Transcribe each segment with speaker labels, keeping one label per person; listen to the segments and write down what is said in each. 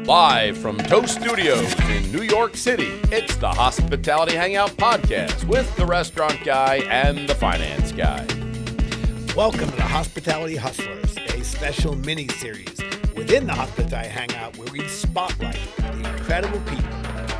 Speaker 1: Live from Toast Studios in New York City, it's the Hospitality Hangout podcast with the restaurant guy and the finance guy.
Speaker 2: Welcome to the Hospitality Hustlers, a special mini-series within the Hospitality Hangout where we spotlight the incredible people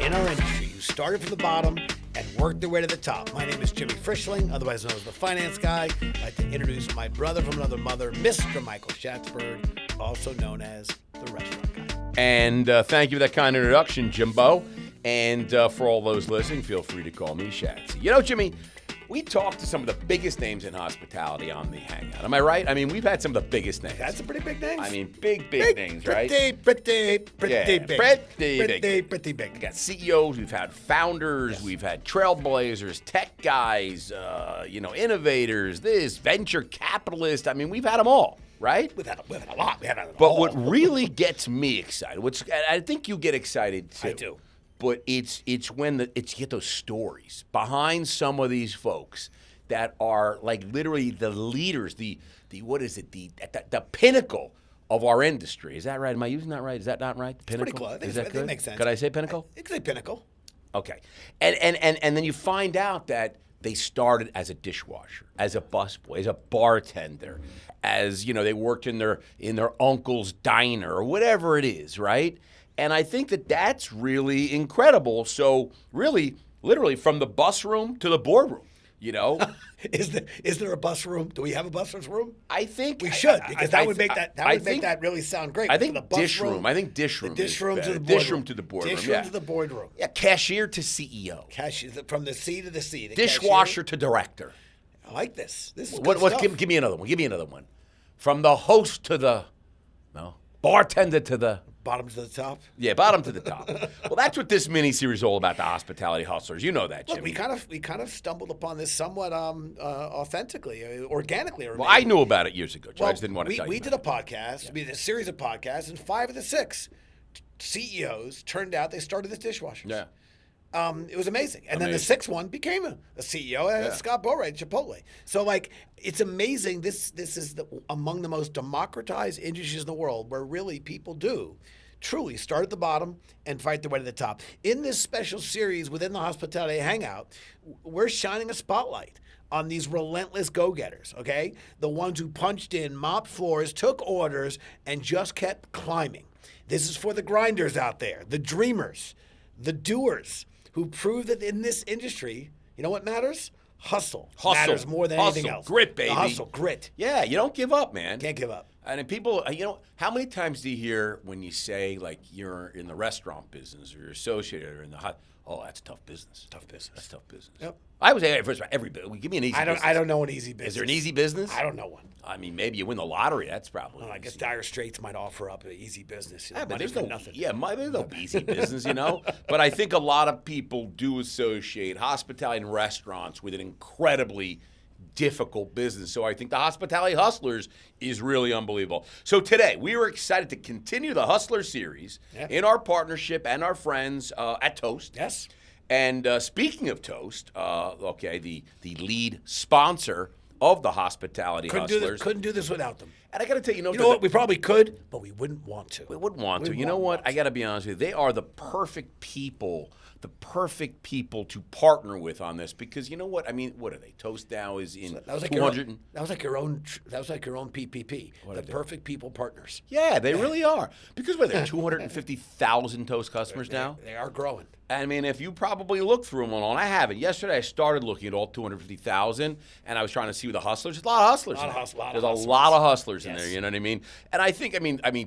Speaker 2: in our industry who started from the bottom and worked their way to the top. My name is Jimmy Frischling, otherwise known as the finance guy. I'd like to introduce my brother from another mother, Mr. Michael Schatzberg, also known as the restaurant guy.
Speaker 1: And thank you for that kind introduction, Jimbo. And for all those listening, feel free to call me Shatsy. You know, Jimmy, we talked to some of the biggest names in hospitality on the Hangout. Am I right? I mean, we've had some of the biggest names.
Speaker 2: That's some pretty big names.
Speaker 1: I mean, big names, right?
Speaker 2: Pretty big.
Speaker 1: Pretty
Speaker 2: big.
Speaker 1: We got CEOs, we've had founders, yes. We've had trailblazers, tech guys, innovators, venture capitalists. I mean, we've had them all. Right?
Speaker 2: We've had a lot.
Speaker 1: But what really gets me excited, which I think you get excited too.
Speaker 2: I do.
Speaker 1: But it's when you get those stories behind some of these folks that are like literally the leaders, the pinnacle of our industry. Is that right? Am I using that right? Is that not right? Pinnacle?
Speaker 2: It's pretty close.
Speaker 1: Is that good?
Speaker 2: It makes sense.
Speaker 1: Could I say pinnacle?
Speaker 2: You can say pinnacle.
Speaker 1: Okay. And then you find out that they started as a dishwasher, as a busboy, as a bartender, as they worked in their uncle's diner or whatever it is, right? And I think that that's really incredible. So really, literally from the bus room to the boardroom,
Speaker 2: Is there a bus room? Do we have a bus room?
Speaker 1: I think
Speaker 2: we should, because that would make that really sound great.
Speaker 1: I think dish room. I think dish room.
Speaker 2: The dish room to the boardroom.
Speaker 1: Dish room to the boardroom.
Speaker 2: Dish room to the boardroom.
Speaker 1: Yeah, cashier to CEO.
Speaker 2: Cashier from the C to the C.
Speaker 1: Dishwasher to director.
Speaker 2: I like this. This is good stuff.
Speaker 1: Give me another one. Give me another one. From the host to the bartender to the
Speaker 2: bottom to the top?
Speaker 1: Yeah, bottom to the top. Well, that's what this mini-series is all about, the Hospitality Hustlers. You know that, Jimmy.
Speaker 2: Look, we kind of stumbled upon this somewhat authentically, organically.
Speaker 1: Well, I knew about it years ago, so I just didn't want to tell you.
Speaker 2: We did a podcast. Yeah. We did a series of podcasts, and 5 of the 6 CEOs turned out they started as dishwashers.
Speaker 1: Yeah.
Speaker 2: It was amazing. And then the 6th one became a CEO, Scott Boatwright at Chipotle. So, it's amazing. This is among the most democratized industries in the world where really people do truly start at the bottom and fight their way to the top. In this special series within the Hospitality Hangout, we're shining a spotlight on these relentless go-getters, okay? The ones who punched in, mopped floors, took orders, and just kept climbing. This is for the grinders out there, the dreamers, the doers, who prove that in this industry, you know what matters? Hustle matters more than anything else.
Speaker 1: Grit, baby.
Speaker 2: The hustle, grit.
Speaker 1: Yeah, you don't give up, man.
Speaker 2: Can't give up.
Speaker 1: And people, how many times do you hear when you say, you're in the restaurant business or you're associated or in the that's tough business. That's tough business.
Speaker 2: Yep.
Speaker 1: I would say, first of all, give me an easy business.
Speaker 2: I don't know an easy business.
Speaker 1: Is there an easy business?
Speaker 2: I don't know one.
Speaker 1: I mean, maybe you win the lottery. That's probably
Speaker 2: I guess Dire Straits might offer up an easy business.
Speaker 1: But there's nothing. Yeah, there's no easy business, But I think a lot of people do associate hospitality and restaurants with an incredibly difficult business. So I think the Hospitality Hustlers is really unbelievable. So today, we were excited to continue the Hustler series in our partnership and our friends at Toast.
Speaker 2: Yes.
Speaker 1: And speaking of Toast, the lead sponsor of the Hospitality Hustlers.
Speaker 2: Couldn't do this without them.
Speaker 1: And I got to tell you,
Speaker 2: you know what? We probably could, but we wouldn't want to.
Speaker 1: We wouldn't want to. You know what? I got to be honest with you. They are the perfect people to partner with on this, because you know what? I mean, what are they? Toast now is in 200.
Speaker 2: That was like your own PPP. The perfect people partners.
Speaker 1: Yeah, they really are. Because they're 250,000 Toast customers now.
Speaker 2: They are growing.
Speaker 1: I mean, if you probably look through them all, and I haven't. Yesterday, I started looking at all 250,000, and I was trying to see the hustlers. There's a lot of hustlers. There's a lot of hustlers in there. You know what I mean? And I think,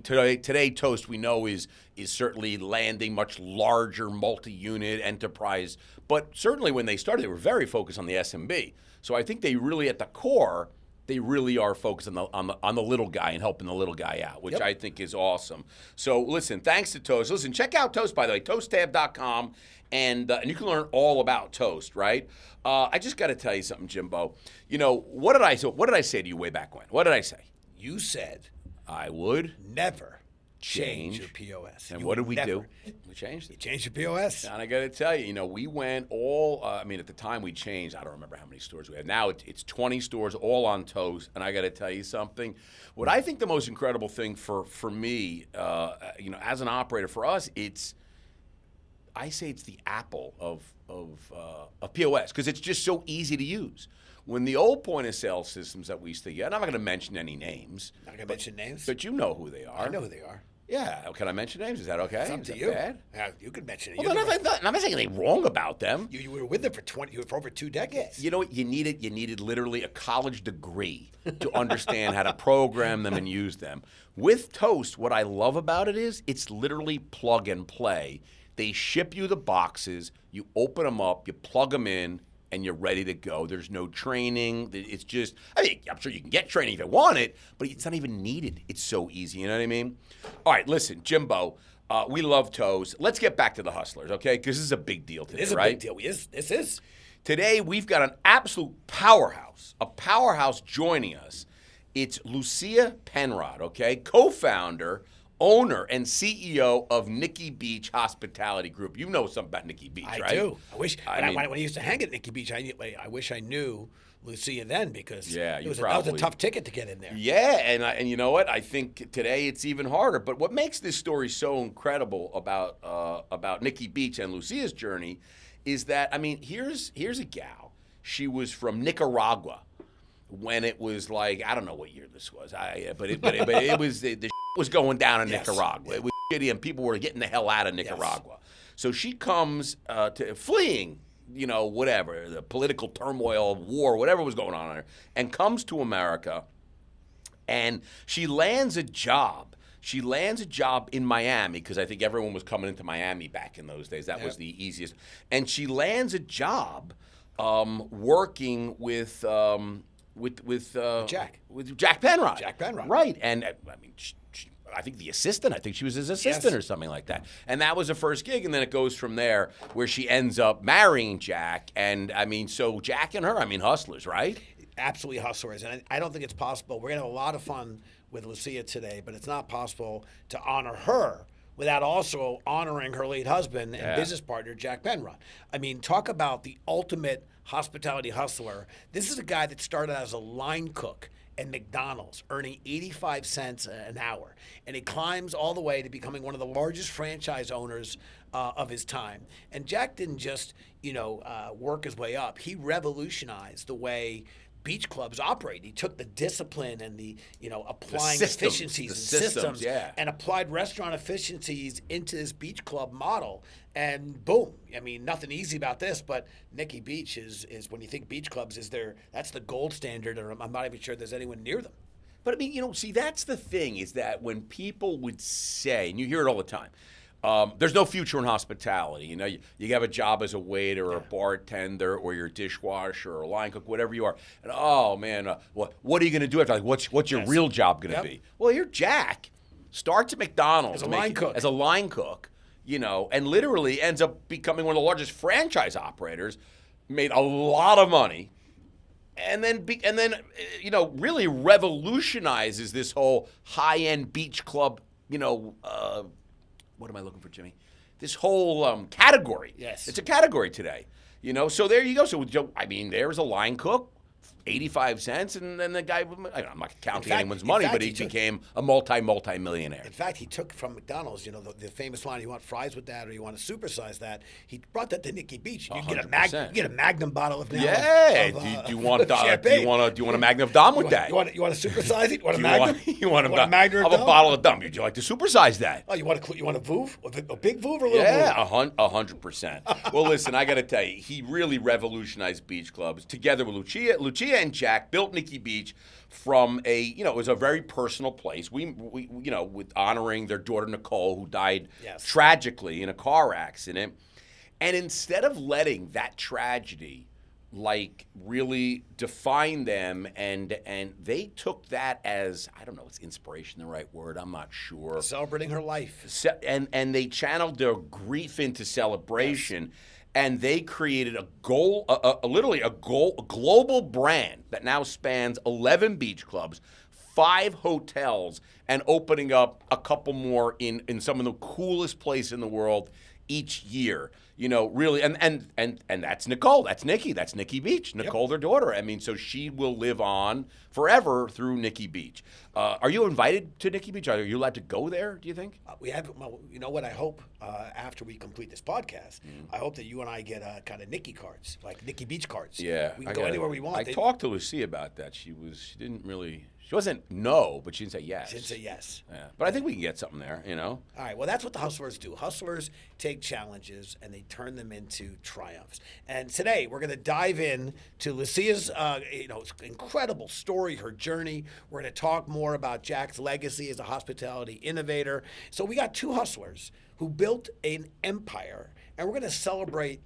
Speaker 1: today Toast we know is certainly landing much larger multi-unit enterprise. But certainly when they started, they were very focused on the SMB. So I think they really, at the core, they really are focused on the little guy and helping the little guy out, which I think is awesome. So listen, thanks to Toast. Listen, check out Toast, by the way, toasttab.com, and you can learn all about Toast, right? I just got to tell you something, Jimbo. What did I say to you way back when? What did I say?
Speaker 2: You said
Speaker 1: I would
Speaker 2: never change your POS.
Speaker 1: And what did we do? We changed it.
Speaker 2: You changed your POS.
Speaker 1: And I got to tell you, we went all, I mean, at the time we changed, I don't remember how many stores we had. Now it's 20 stores all on toast. And I got to tell you something. What I think the most incredible thing for me, as an operator, for us, I say it's the Apple of POS because it's just so easy to use. When the old point of sale systems that we used to get, and I'm not going to mention any names.
Speaker 2: Not going to mention names?
Speaker 1: But you know who they are.
Speaker 2: I know who they are.
Speaker 1: Yeah. Can I mention names? Is that okay?
Speaker 2: It's up to you.
Speaker 1: Bad?
Speaker 2: Yeah, you could mention it.
Speaker 1: Well, I'm not saying anything wrong about them.
Speaker 2: You were with them for over 2 decades.
Speaker 1: You know what? You needed literally a college degree to understand how to program them and use them. With Toast, what I love about it is it's literally plug and play. They ship you the boxes, you open them up, you plug them in, and you're ready to go. There's no training. It's just, I mean, I'm sure you can get training if you want it, but it's not even needed. It's so easy, you know what I mean? All right, listen, Jimbo, we love Toast. Let's get back to the Hustlers, okay? Because this is a big deal today, right?
Speaker 2: It is a big deal. This is.
Speaker 1: Today, we've got an absolute powerhouse, joining us. It's Lucia Penrod, okay? Co-founder, owner, and CEO of Nikki Beach Hospitality Group. You know something about Nikki Beach, right?
Speaker 2: I do. I wish when I used to hang at Nikki Beach, I wish I knew Lucia then because that was a tough ticket to get in there.
Speaker 1: Yeah, and you know what? I think today it's even harder. But what makes this story so incredible about Nikki Beach and Lucia's journey is that, I mean, here's a gal. She was from Nicaragua when it was like, I don't know what year this was. But it was the was going down in Nicaragua. It was shitty, and people were getting the hell out of Nicaragua. So she comes to fleeing, whatever, the political turmoil, war, whatever was going on there, and comes to America, and she lands a job. She lands a job in Miami because I think everyone was coming into Miami back in those days. That was the easiest. And she lands a job working with Jack Penrod.
Speaker 2: Jack Penrod.
Speaker 1: Right. And I mean, I think the assistant. I think she was his assistant or something like that. And that was her first gig. And then it goes from there where she ends up marrying Jack. And I mean, so Jack and her, I mean, hustlers, right?
Speaker 2: Absolutely hustlers. And I don't think it's possible. We're going to have a lot of fun with Lucia today, but it's not possible to honor her without also honoring her late husband and business partner, Jack Penrod. I mean, talk about the ultimate hospitality hustler. This is a guy that started as a line cook at McDonald's, earning 85 cents an hour. And he climbs all the way to becoming one of the largest franchise owners of his time. And Jack didn't just, work his way up. He revolutionized the way beach clubs operate. He took the discipline and the applying efficiencies and systems and applied restaurant efficiencies into this beach club model. And boom, I mean, nothing easy about this, but Nikki Beach is when you think beach clubs, that's the gold standard, and I'm not even sure there's anyone near them.
Speaker 1: But I mean, see, that's the thing, is that when people would say, and you hear it all the time, there's no future in hospitality. You have a job as a waiter or a bartender or you're a dishwasher or a line cook, whatever you are. And oh man, what are you going to do after? Like, what's your real job going to be? Well, here Jack starts at McDonald's as a line cook, and literally ends up becoming one of the largest franchise operators. Made a lot of money. And then really revolutionizes this whole high-end beach club, what am I looking for, Jimmy? This whole category.
Speaker 2: Yes.
Speaker 1: It's a category today. So there you go. So, I mean, there's a line cook, 85 cents, and then the guy, I'm not counting anyone's money, but he became a multi-millionaire.
Speaker 2: In fact, he took from McDonald's, the famous line, you want fries with that or you want to supersize that, he brought that to Nikki Beach. You get a Magnum bottle of now.
Speaker 1: Yeah. Do you want a Magnum of Dom with that?
Speaker 2: You want to supersize it? You want a Magnum?
Speaker 1: You want a
Speaker 2: Magnum
Speaker 1: of a bottle of Dom? Would you like to supersize that?
Speaker 2: Oh, you want a Vouv? A big Vouv or a little
Speaker 1: Vouv? 100%. Well, listen, I got to tell you, he really revolutionized beach clubs together with Lucia and Jack built Nikki Beach from it was a very personal place. We with honoring their daughter Nicole, who died tragically in a car accident. And instead of letting that tragedy really define them, and they took that as, I don't know, is inspiration the right word? I'm not sure.
Speaker 2: Celebrating her life.
Speaker 1: And they channeled their grief into celebration. Yes. And they created a global brand that now spans 11 beach clubs, 5 hotels and opening up a couple more in some of the coolest places in the world each year. You know, really, and that's Nicole, that's Nikki, that's Nikki Beach, Nicole, their daughter. I mean, so she will live on forever through Nikki Beach. Are you invited to Nikki Beach? Are you allowed to go there, do you think?
Speaker 2: We have, well, you know what, I hope after we complete this podcast, I hope that you and I get kind of Nikki cards, like Nikki Beach cards.
Speaker 1: Yeah.
Speaker 2: We can go anywhere we want.
Speaker 1: I talked to Lucia about that. She wasn't no, but she didn't say yes.
Speaker 2: She didn't say yes.
Speaker 1: Yeah. But I think we can get something there, you know?
Speaker 2: All right, well, that's what the hustlers do. Hustlers take challenges and they turn them into triumphs. And today we're going to dive in to Lucia's incredible story, her journey. We're going to talk more about Jack's legacy as a hospitality innovator. So we got 2 hustlers who built an empire, and we're going to celebrate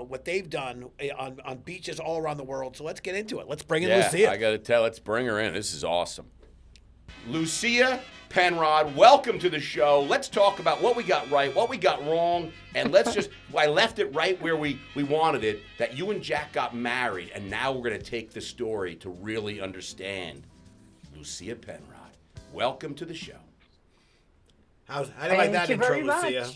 Speaker 2: what they've done on beaches all around the world. So let's get into it. Let's bring in Lucia.
Speaker 1: I got to tell, let's bring her in. This is awesome. Lucia Penrod, welcome to the show. Let's talk about what we got right, what we got wrong, and I left it right where we wanted it, that you and Jack got married, and now we're going to take the story to really understand Lucia Penrod. Welcome to the show.
Speaker 2: How do you like that intro, Lucia?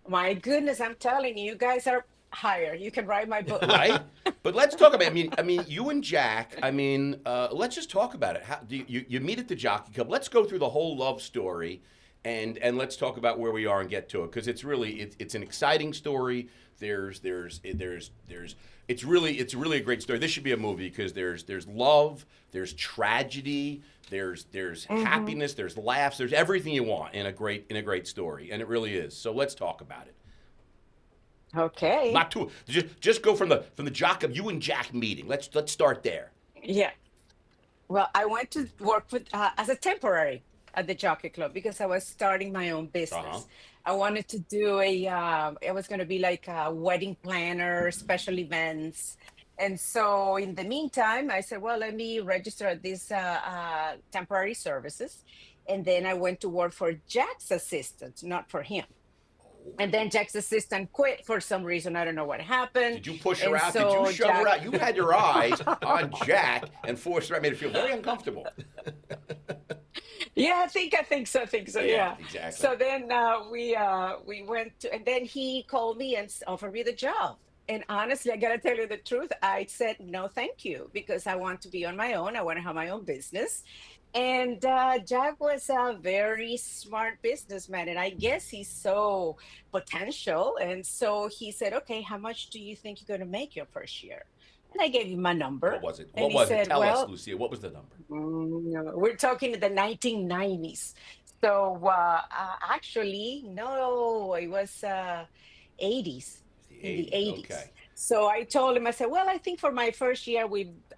Speaker 3: My goodness, I'm telling you, you guys are higher. You can write my book.
Speaker 1: Right? But let's talk about I mean, you and Jack, let's just talk about it. How do you meet at the Jockey Club? Let's go through the whole love story and let's talk about where we are and get to it, because it's really it's an exciting story. It's really a great story. This should be a movie because there's love, there's tragedy, there's happiness, there's laughs, there's everything you want in a great story, and it really is. So let's talk about it.
Speaker 3: Okay.
Speaker 1: Not too. Just go from the Jock of you and Jack meeting. Let's start there.
Speaker 3: Yeah. Well, I went to work with as a temporary at the Jockey Club because I was starting my own business. I wanted to do it was going to be like a wedding planner, special events. And so in the meantime, I said, well, let me register at these temporary services. And then I went to work for Jack's assistant, not for him. And then Jack's assistant quit for some reason. I don't know what happened.
Speaker 1: Did you push her out? Did you shove her out? You had your eyes on Jack and forced her out, made her feel very uncomfortable.
Speaker 3: Yeah, I think so. Yeah.
Speaker 1: Exactly.
Speaker 3: So then we went to, and then he called me and offered me the job. And honestly, I got to tell you the truth. I said, no, thank you, because I want to be on my own. I want to have my own business. And Jack was a very smart businessman, and I guess he's so potential. And so he said, okay, how much do you think you're going to make your first year? And I gave him my number.
Speaker 1: What was it?
Speaker 3: And
Speaker 1: what was
Speaker 3: said,
Speaker 1: it? Tell
Speaker 3: well,
Speaker 1: us, Lucia. What was the number?
Speaker 3: We're talking in the 1990s. So actually, no, it was 80s. In the 80s.
Speaker 1: Okay.
Speaker 3: So I told him, I said, well, I think for my first year,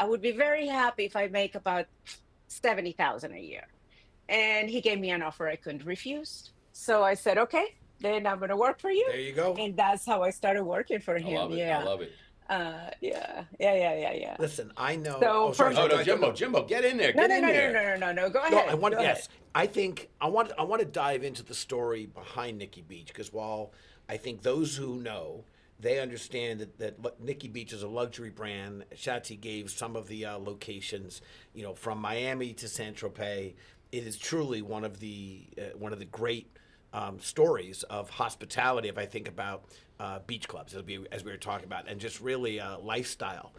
Speaker 3: I would be very happy if I make about $70,000 a year. And he gave me an offer I couldn't refuse. So I said, okay, then I'm going to work for you.
Speaker 2: There you go.
Speaker 3: And that's how I started working for him.
Speaker 1: I love it.
Speaker 3: Yeah.
Speaker 1: I love it.
Speaker 3: Yeah.
Speaker 2: Listen, I know.
Speaker 3: So
Speaker 1: No, Jimbo, get in there. Get in there.
Speaker 3: No. Go ahead.
Speaker 2: I want.
Speaker 3: Go
Speaker 2: Yes,
Speaker 3: ahead.
Speaker 2: I think I want to dive into the story behind Nikki Beach, because while I think those who know, they understand that Nikki Beach is a luxury brand. Schatzy gave some of the locations, from Miami to San Tropez. It is truly one of the great stories of hospitality. If I think about beach clubs, as we were talking about, and just really lifestyle.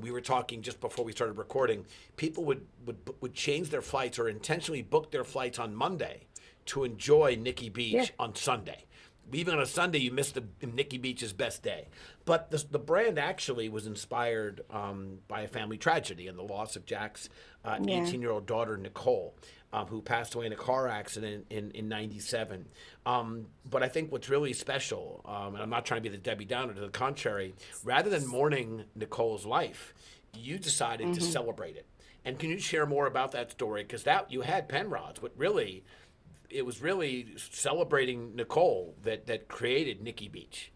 Speaker 2: We were talking just before we started recording. People would change their flights or intentionally book their flights on Monday to enjoy Nikki Beach on Sunday. Even on a Sunday, you miss the Nikki Beach's best day. But the brand actually was inspired by a family tragedy and the loss of Jack's 18-year-old daughter, Nicole, who passed away in a car accident in 97. But I think what's really special, and I'm not trying to be the Debbie Downer, to the contrary, rather than mourning Nicole's life, you decided to celebrate it. And can you share more about that story? Because you had Penrods, but really, it was really celebrating Nicole that created Nikki Beach.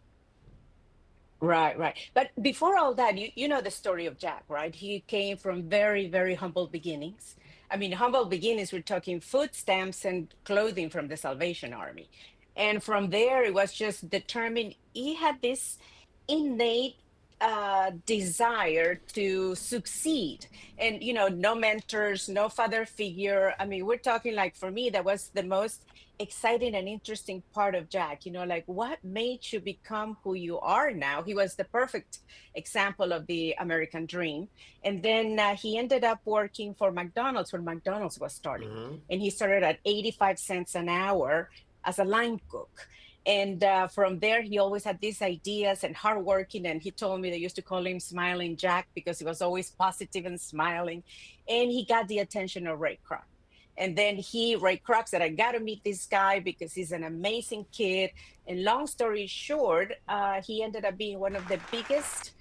Speaker 3: Right. But before all that, you know the story of Jack, right? He came from very, very humble beginnings. I mean, humble beginnings, we're talking food stamps and clothing from the Salvation Army. And from there, it was just determined. He had this innate desire to succeed, and no mentors, no father figure. I mean, we're talking like, for me, that was the most exciting and interesting part of Jack. Like, what made you become who you are now? He was the perfect example of the American dream. And then he ended up working for McDonald's when McDonald's was starting, and he started at 85 cents an hour as a line cook. And from there, he always had these ideas and hardworking. And he told me they used to call him Smiling Jack because he was always positive and smiling. And he got the attention of Ray Kroc. And then Ray Kroc said, I got to meet this guy because he's an amazing kid. And long story short, he ended up being one of the biggest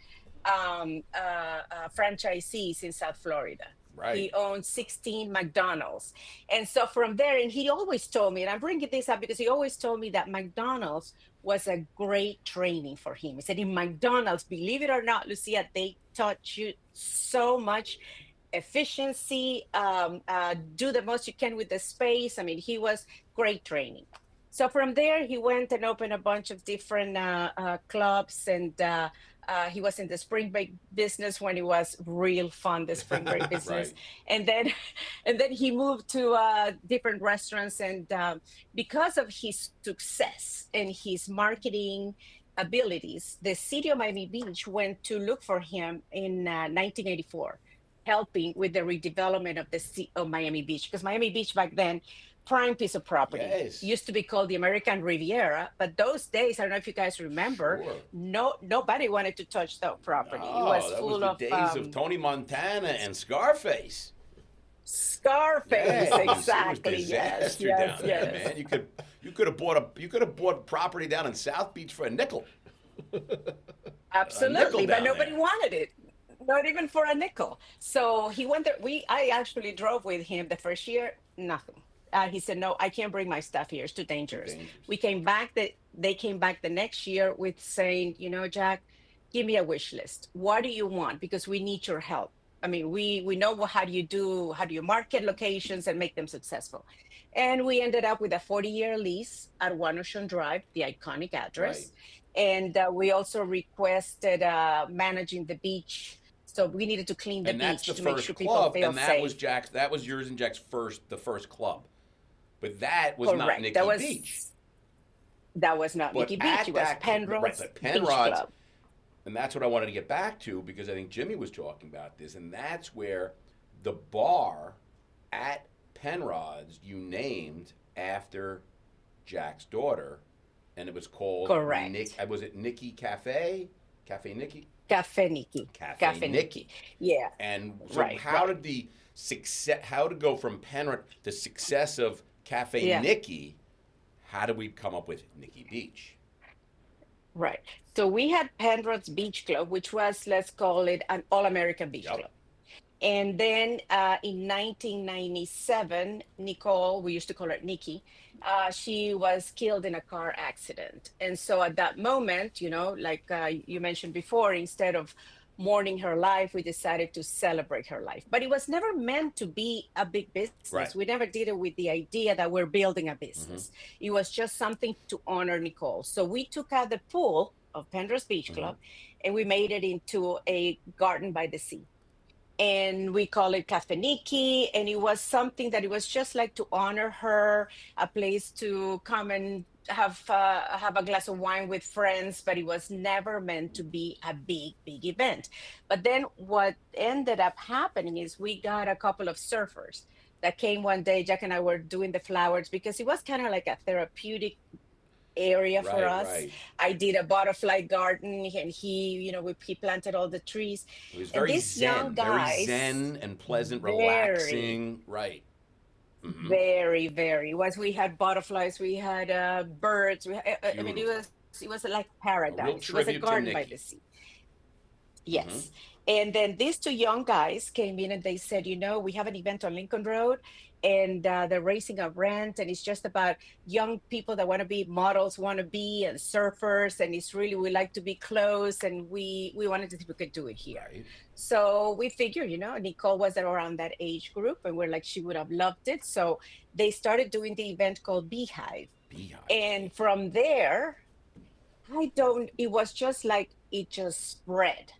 Speaker 3: franchisees in South Florida.
Speaker 1: Right.
Speaker 3: He owned 16 McDonald's. And so from there, and he always told me, and I'm bringing this up because he always told me that McDonald's was a great training for him. He said, in McDonald's, believe it or not, Lucia, they taught you so much efficiency, do the most you can with the space. I mean, he was great training. So from there, he went and opened a bunch of different clubs, and he was in the spring break business when it was real fun, the spring break business. Right. And then he moved to different restaurants, and because of his success and his marketing abilities, the city of Miami Beach went to look for him in 1984, helping with the redevelopment of the city of Miami Beach, because Miami Beach back then, prime piece of property.
Speaker 1: Yes.
Speaker 3: Used to be called the American Riviera, but those days, I don't know if you guys remember, nobody wanted to touch that property.
Speaker 1: Oh,
Speaker 3: it was full
Speaker 1: of the days of Tony Montana and Scarface.
Speaker 3: Scarface,
Speaker 1: yes.
Speaker 3: exactly.
Speaker 1: It was disaster down there, man. You could have bought property down in South Beach for a nickel.
Speaker 3: Absolutely, but nobody wanted it. Not even for a nickel. So he went there. I actually drove with him the first year. Nothing. He said, no, I can't bring my stuff here. It's too dangerous. We came back. They came back the next year with saying, Jack, give me a wish list. What do you want? Because we need your help. I mean, we know how do you market locations and make them successful. And we ended up with a 40-year lease at 1 Ocean Drive, the iconic address. Right. And we also requested managing the beach. So we needed to clean the beach to make sure people feel safe.
Speaker 1: That was yours and Jack's the first club. But that was
Speaker 3: Correct.
Speaker 1: not Nikki Beach.
Speaker 3: That was not Nikki Beach. It was Penrods Beach Club.
Speaker 1: And that's what I wanted to get back to, because I think Jimmy was talking about this. And that's where the bar at Penrods you named after Jack's daughter. And it was called...
Speaker 3: Correct.
Speaker 1: Was it Nikki Cafe? Cafe Nikki?
Speaker 3: Cafe Nikki.
Speaker 1: Cafe Nikki.
Speaker 3: Yeah.
Speaker 1: And so how did the success, how to go from Penrod, the success of Cafe Nikki, how did we come up with Nikki Beach?
Speaker 3: Right. So we had Penrod's Beach Club, which was, let's call it, an all-American beach club. And then in 1997, Nicole, we used to call her Nikki, she was killed in a car accident. And so at that moment, like you mentioned before, instead of mourning her life, we decided to celebrate her life. But it was never meant to be a big business. Right. We never did it with the idea that we're building a business. It was just something to honor Nicole. So we took out the pool of Penrod's Beach Club and we made it into a garden by the sea. And we call it Cafe Nikki, and it was something that it was just like to honor her, a place to come and have a glass of wine with friends, but it was never meant to be a big event. But then what ended up happening is we got a couple of surfers that came one day. Jack and I were doing the flowers because it was kind of like a therapeutic area for us. Right. I did a butterfly garden, and he planted all the trees.
Speaker 1: It was very zen, very zen and pleasant, relaxing. Right.
Speaker 3: Very, very. We had butterflies, we had birds. I mean, it was like paradise. It was a garden by the sea. Yes. And then these two young guys came in and they said, we have an event on Lincoln Road, and they're raising a rent, and it's just about young people that want to be models, and surfers, and it's really, we like to be close, and we wanted to see if we could do it here. Right. So we figured, Nicole was around that age group, and we're like, she would have loved it. So they started doing the event called Beehive. And from there, I don't, it was just like it just spread.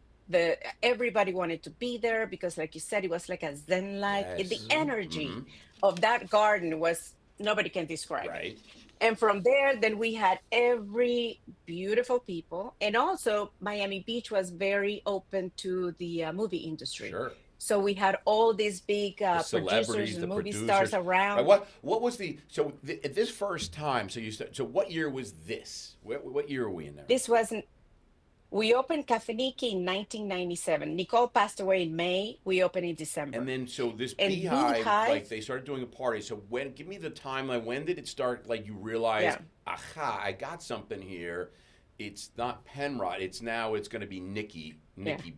Speaker 3: Everybody wanted to be there because, like you said, it was like a Zen like. The
Speaker 1: Yes.
Speaker 3: energy of that garden was nobody can describe it.
Speaker 1: Right.
Speaker 3: And from there, then we had every beautiful people. And also, Miami Beach was very open to the movie industry.
Speaker 1: Sure.
Speaker 3: So we had all these big
Speaker 1: The
Speaker 3: producers
Speaker 1: celebrities,
Speaker 3: and
Speaker 1: the
Speaker 3: movie
Speaker 1: producers.
Speaker 3: stars
Speaker 1: Right,
Speaker 3: around.
Speaker 1: what was at this first time? So what year was this? What year are we in there?
Speaker 3: This wasn't, we opened Cafe Nikki in 1997. Nicole passed away in May. We opened in December.
Speaker 1: And then so this
Speaker 3: And
Speaker 1: beehive,
Speaker 3: Beehive-
Speaker 1: like they started doing a party. So give me the timeline. When did it start? Like you realized, aha, I got something here. It's not Penrod. It's going to be Nikki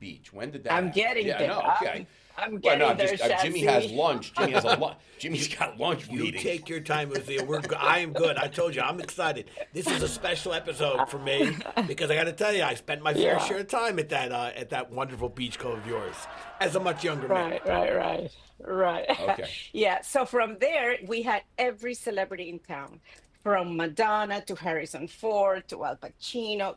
Speaker 1: Beach. When did that?
Speaker 3: I'm
Speaker 1: happen?
Speaker 3: getting
Speaker 1: yeah,
Speaker 3: there.
Speaker 1: No, okay.
Speaker 3: I'm getting there,
Speaker 1: Jimmy
Speaker 3: Shatsy.
Speaker 1: has lunch. Jimmy has a Jimmy's got lunch
Speaker 2: You
Speaker 1: meeting.
Speaker 2: take your time, Lucia. I am good. I told you, I'm excited. This is a special episode for me because I got to tell you, I spent my fair share of time at that wonderful beach club of yours as a much younger man.
Speaker 3: Right.
Speaker 1: Okay.
Speaker 3: Yeah. So from there, we had every celebrity in town, from Madonna to Harrison Ford to Al Pacino,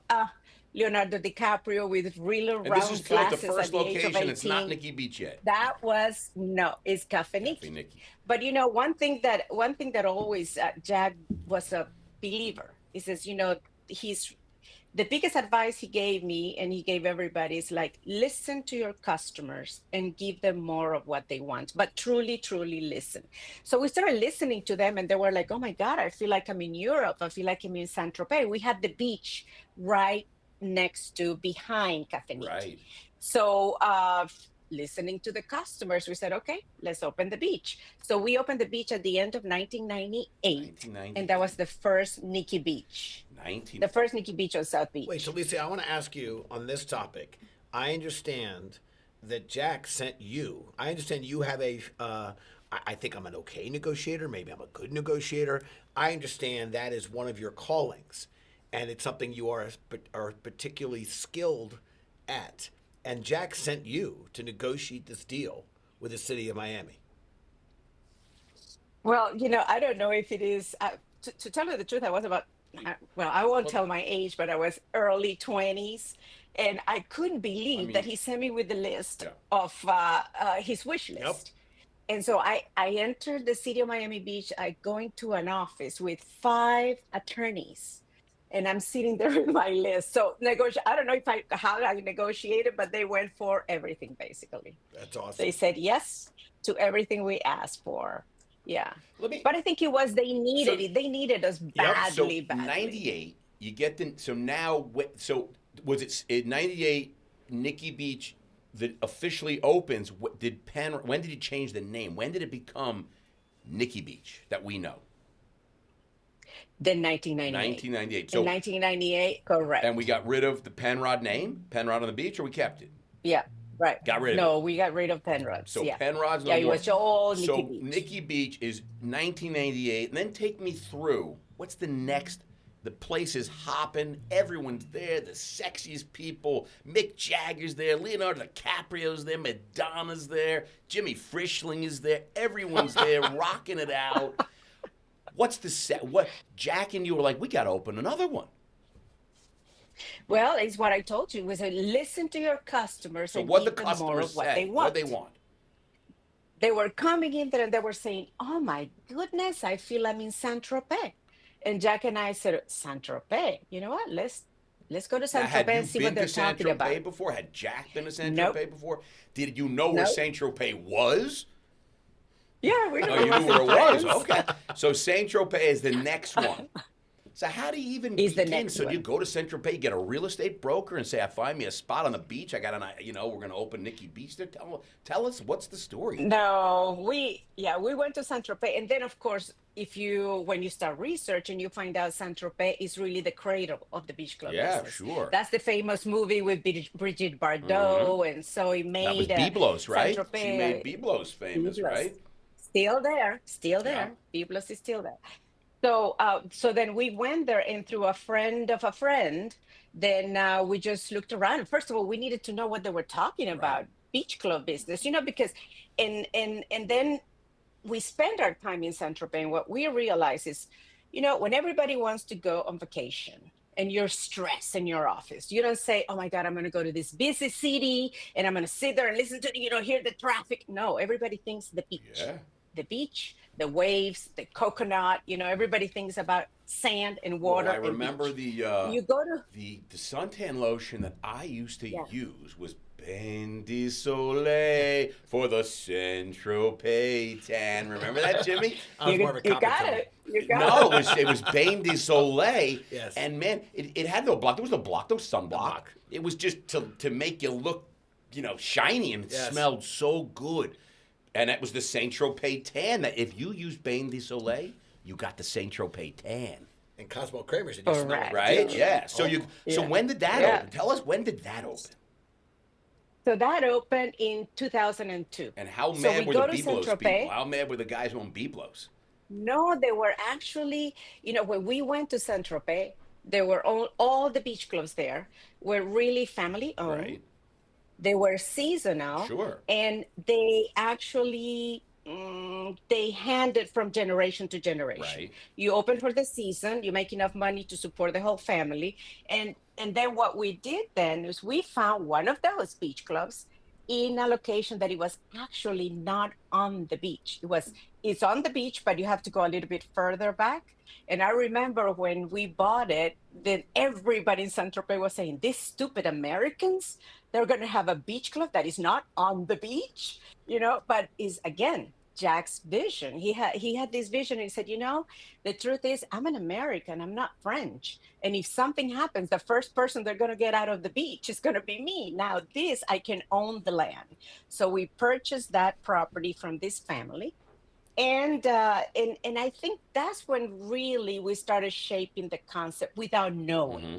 Speaker 3: Leonardo DiCaprio with really
Speaker 1: And
Speaker 3: round
Speaker 1: this is good. The
Speaker 3: glasses
Speaker 1: first
Speaker 3: at the age of
Speaker 1: location.
Speaker 3: 18.
Speaker 1: It's not Nikki Beach yet.
Speaker 3: That was it's Cafe Nikki.
Speaker 1: Nikki.
Speaker 3: But one thing that always Jack was a believer. He says, he's the biggest advice he gave me and he gave everybody is like, listen to your customers and give them more of what they want, but truly, truly listen. So we started listening to them and they were like, oh my God, I feel like I'm in Europe. I feel like I'm in Saint Tropez. We had the beach right behind Cafe Nikki.
Speaker 1: Right.
Speaker 3: So listening to the customers, we said, okay, let's open the beach. So we opened the beach at the end of 1998. And that was the first Nikki Beach. The first Nikki Beach on South Beach.
Speaker 2: Wait, so Lisa, I want to ask you on this topic. I understand that Jack sent you. I understand you have I think I'm an okay negotiator. Maybe I'm a good negotiator. I understand that is one of your callings. And it's something you are particularly skilled at. And Jack sent you to negotiate this deal with the city of Miami.
Speaker 3: Well, I don't know if it is, to tell you the truth, I was about, I won't tell my age, but I was early 20s. And I couldn't believe that he sent me with the list of his wish list. Yep. And so I entered the city of Miami Beach. I go into an office with 5 attorneys. And I'm sitting there with my list. So I don't know how I negotiated, but they went for everything, basically.
Speaker 2: That's awesome.
Speaker 3: They said yes to everything we asked for. Yeah. But I think it was, they needed it. They needed us badly.
Speaker 1: 98, you get so now, so was it in 98, Nikki Beach that officially opens, when did you change the name? When did it become Nikki Beach that we know?
Speaker 3: Then 1998. So in 1998, correct.
Speaker 1: And we got rid of the Penrod name, Penrod on the Beach, or we kept it?
Speaker 3: Yeah, right.
Speaker 1: Got rid of it.
Speaker 3: No, we got rid of Penrods.
Speaker 1: So Penrod's no more.
Speaker 3: Yeah, it was all Nikki Beach.
Speaker 1: Nikki Beach is 1998. And then take me through, what's the next? The place is hopping. Everyone's there. The sexiest people. Mick Jagger's there. Leonardo DiCaprio's there. Madonna's there. Jimmy Frischling is there. Everyone's there rocking it out. What's the set? What Jack and you were like, we got to open another one.
Speaker 3: Well, it's what I told you. Was listen to your customers and
Speaker 1: what
Speaker 3: give
Speaker 1: the
Speaker 3: them more
Speaker 1: customers
Speaker 3: of what
Speaker 1: say?
Speaker 3: they want.
Speaker 1: What they want?
Speaker 3: They were coming in there and they were saying, oh my goodness, I feel I'm in Saint Tropez. And Jack and I said, Saint Tropez, you know what? Let's go to Saint Tropez and see what they're talking about.
Speaker 1: Had you been to Saint Tropez before? Had Jack been to Saint Tropez before? Did you know where Saint Tropez was?
Speaker 3: Yeah, we knew.
Speaker 1: Oh, you knew where it was. Okay. So Saint Tropez is the next one. So how do you even begin? So do you go to Saint Tropez, get a real estate broker, and say, "I find me a spot on the beach. I got we're going to open Nikki Beach there." Tell us what's the story.
Speaker 3: No, we went to Saint Tropez, and then of course, when you start researching, you find out Saint Tropez is really the cradle of the beach club business.
Speaker 1: Sure.
Speaker 3: That's the famous movie with Brigitte Bardot, and so it made
Speaker 1: that was Byblos, right?
Speaker 3: Saint Tropez,
Speaker 1: she made Byblos famous, right?
Speaker 3: Still there. Yeah. Byblos is still there. So then we went there, and through a friend of a friend, then we just looked around. First of all, we needed to know what they were talking about, beach club business, because, and then we spend our time in Saint Tropez, and what we realize is, when everybody wants to go on vacation, and you're stressed in your office. You don't say, oh my God, I'm going to go to this busy city and I'm going to sit there and listen to, hear the traffic. No, everybody thinks the beach.
Speaker 1: Yeah.
Speaker 3: The beach, the waves, the coconut, everybody thinks about sand and water.
Speaker 1: Well, I remember the
Speaker 3: you go to
Speaker 1: the suntan lotion that I used to
Speaker 3: Yeah.
Speaker 1: use was Bain de Soleil for the Saint-Tropez tan. Remember that, Jimmy?
Speaker 2: I was more of a
Speaker 3: you
Speaker 2: copper
Speaker 3: got
Speaker 2: tone.
Speaker 3: it. You got
Speaker 1: No,
Speaker 3: it.
Speaker 1: it was Bain de Soleil.
Speaker 2: Yes.
Speaker 1: And man, it had no block. There was no block, no sunblock.
Speaker 2: block.
Speaker 1: It was just to make you look, shiny, and it
Speaker 2: Yes.
Speaker 1: smelled so good. And that was the Saint-Tropez tan. That if you used Bain de Soleil, you got the Saint-Tropez tan.
Speaker 2: And Cosmo Kramer said you smell it.
Speaker 3: Correct.
Speaker 1: Right?
Speaker 2: too.
Speaker 1: Yeah. So So
Speaker 3: Yeah.
Speaker 1: when did that
Speaker 3: Yeah.
Speaker 1: open? Tell us, when did that open?
Speaker 3: So that opened in 2002.
Speaker 1: And how
Speaker 3: So
Speaker 1: mad
Speaker 3: we
Speaker 1: were the
Speaker 3: go to
Speaker 1: Biblos
Speaker 3: Saint-Tropez.
Speaker 1: people? How mad were the guys who owned Biblos?
Speaker 3: No, they were actually, when we went to Saint-Tropez, there were all the beach clubs there were really family owned.
Speaker 1: Right.
Speaker 3: They were seasonal.
Speaker 1: Sure.
Speaker 3: And they actually they handed from generation to generation.
Speaker 1: Right.
Speaker 3: You open for the season, you make enough money to support the whole family, and then what we did then is we found one of those beach clubs in a location that it was actually not on the beach. It's on the beach, but you have to go a little bit further back. And I remember when we bought it, then everybody in Saint-Tropez was saying, these stupid Americans, they're going to have a beach club that is not on the beach, but is, again, Jack's vision. He had this vision, and he said, the truth is, I'm an American, I'm not French. And if something happens, the first person they're going to get out of the beach is going to be me. Now I can own the land. So we purchased that property from this family. And I think that's when really we started shaping the concept without knowing.
Speaker 1: Mm-hmm.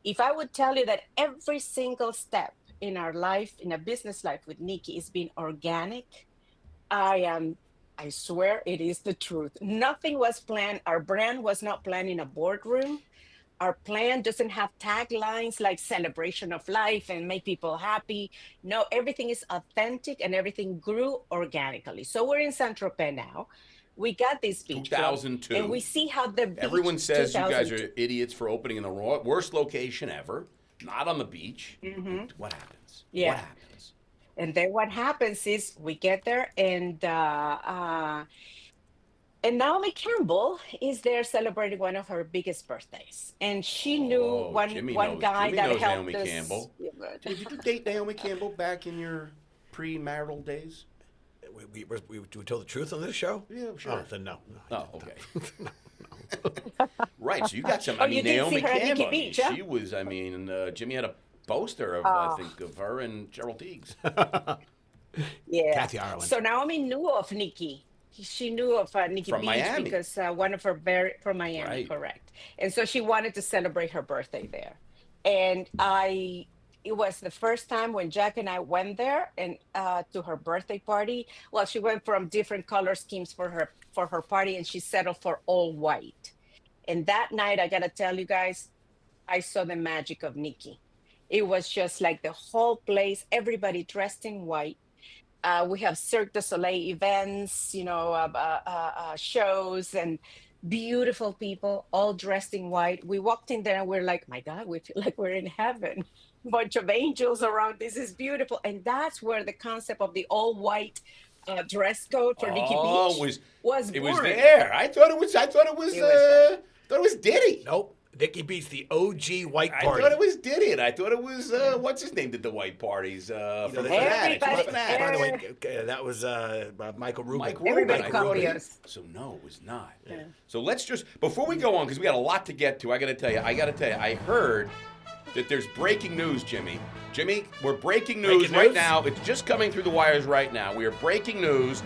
Speaker 3: If I would tell you that every single step in our life, in a business life with Nikki, is being organic, I swear it is the truth. Nothing was planned. Our brand was not planned in a boardroom. Our plan doesn't have taglines like celebration of life and make people happy. No, everything is authentic and everything grew organically. So we're in Saint-Tropez now. We got this beach club,
Speaker 1: 2002.
Speaker 3: and we see how the beach,
Speaker 1: Everyone says you guys
Speaker 3: 2002.
Speaker 1: are idiots for opening in the worst location ever, not on the beach.
Speaker 3: Mm-hmm.
Speaker 1: What happens?
Speaker 3: Yeah.
Speaker 1: What happens?
Speaker 3: And then what happens is we get there, and Naomi Campbell is there celebrating one of her biggest birthdays, and she knew
Speaker 1: Jimmy
Speaker 3: one
Speaker 1: knows.
Speaker 3: guy
Speaker 1: Jimmy
Speaker 3: that
Speaker 1: knows
Speaker 3: helped
Speaker 1: Naomi
Speaker 3: us.
Speaker 1: Campbell.
Speaker 3: Yeah, but-
Speaker 1: Did you date Naomi Campbell back in your pre-marital days?
Speaker 2: We told the truth on this show?
Speaker 1: Yeah, sure.
Speaker 2: Oh, then no.
Speaker 1: Oh, okay. Right, so you got some.
Speaker 3: Oh,
Speaker 1: I mean,
Speaker 3: you didn't
Speaker 1: Naomi
Speaker 3: see her at Nikki
Speaker 1: Campbell.
Speaker 3: Beach, huh?
Speaker 1: She was. I mean, Jimmy had a poster of I think of her and Gerald Teagues.
Speaker 3: Yeah.
Speaker 2: Kathy Ireland.
Speaker 3: So Naomi knew of Nikki. She knew of Nikki
Speaker 1: From
Speaker 3: Beach
Speaker 1: Miami.
Speaker 3: because one of her from Miami,
Speaker 1: Right.
Speaker 3: correct. And so she wanted to celebrate her birthday there. And it was the first time when Jack and I went there and to her birthday party. Well, she went from different color schemes for her party, and she settled for all white. And that night, I gotta tell you guys, I saw the magic of Nikki. It was just like the whole place, everybody dressed in white. We have Cirque du Soleil events, shows, and beautiful people all dressed in white. We walked in there and we're like, my God, we feel like we're in heaven. Bunch of angels around. This is beautiful. And that's where the concept of the all white dress code for Nikki Beach was
Speaker 1: it
Speaker 3: born.
Speaker 1: was there. I thought it was Diddy.
Speaker 2: Nope. Nikki Beach, the OG white
Speaker 1: I
Speaker 2: party.
Speaker 1: thought it was Diddy, and I thought it was what's his name did the white parties from
Speaker 2: the-
Speaker 1: Fanatics.
Speaker 3: Everybody-
Speaker 1: From Fanatics.
Speaker 2: By the way, that was Michael Rubin.
Speaker 1: Mike Rubin.
Speaker 3: Everybody
Speaker 1: I
Speaker 3: copied
Speaker 1: wrote it.
Speaker 3: us.
Speaker 1: So no, it was not.
Speaker 3: Yeah.
Speaker 1: So let's just before we go on, because we got a lot to get to. I got to tell you, I heard that there's breaking news, Jimmy. Jimmy, we're breaking news
Speaker 2: Breaking
Speaker 1: right
Speaker 2: news?
Speaker 1: now. It's just coming through the wires right now. We are breaking news.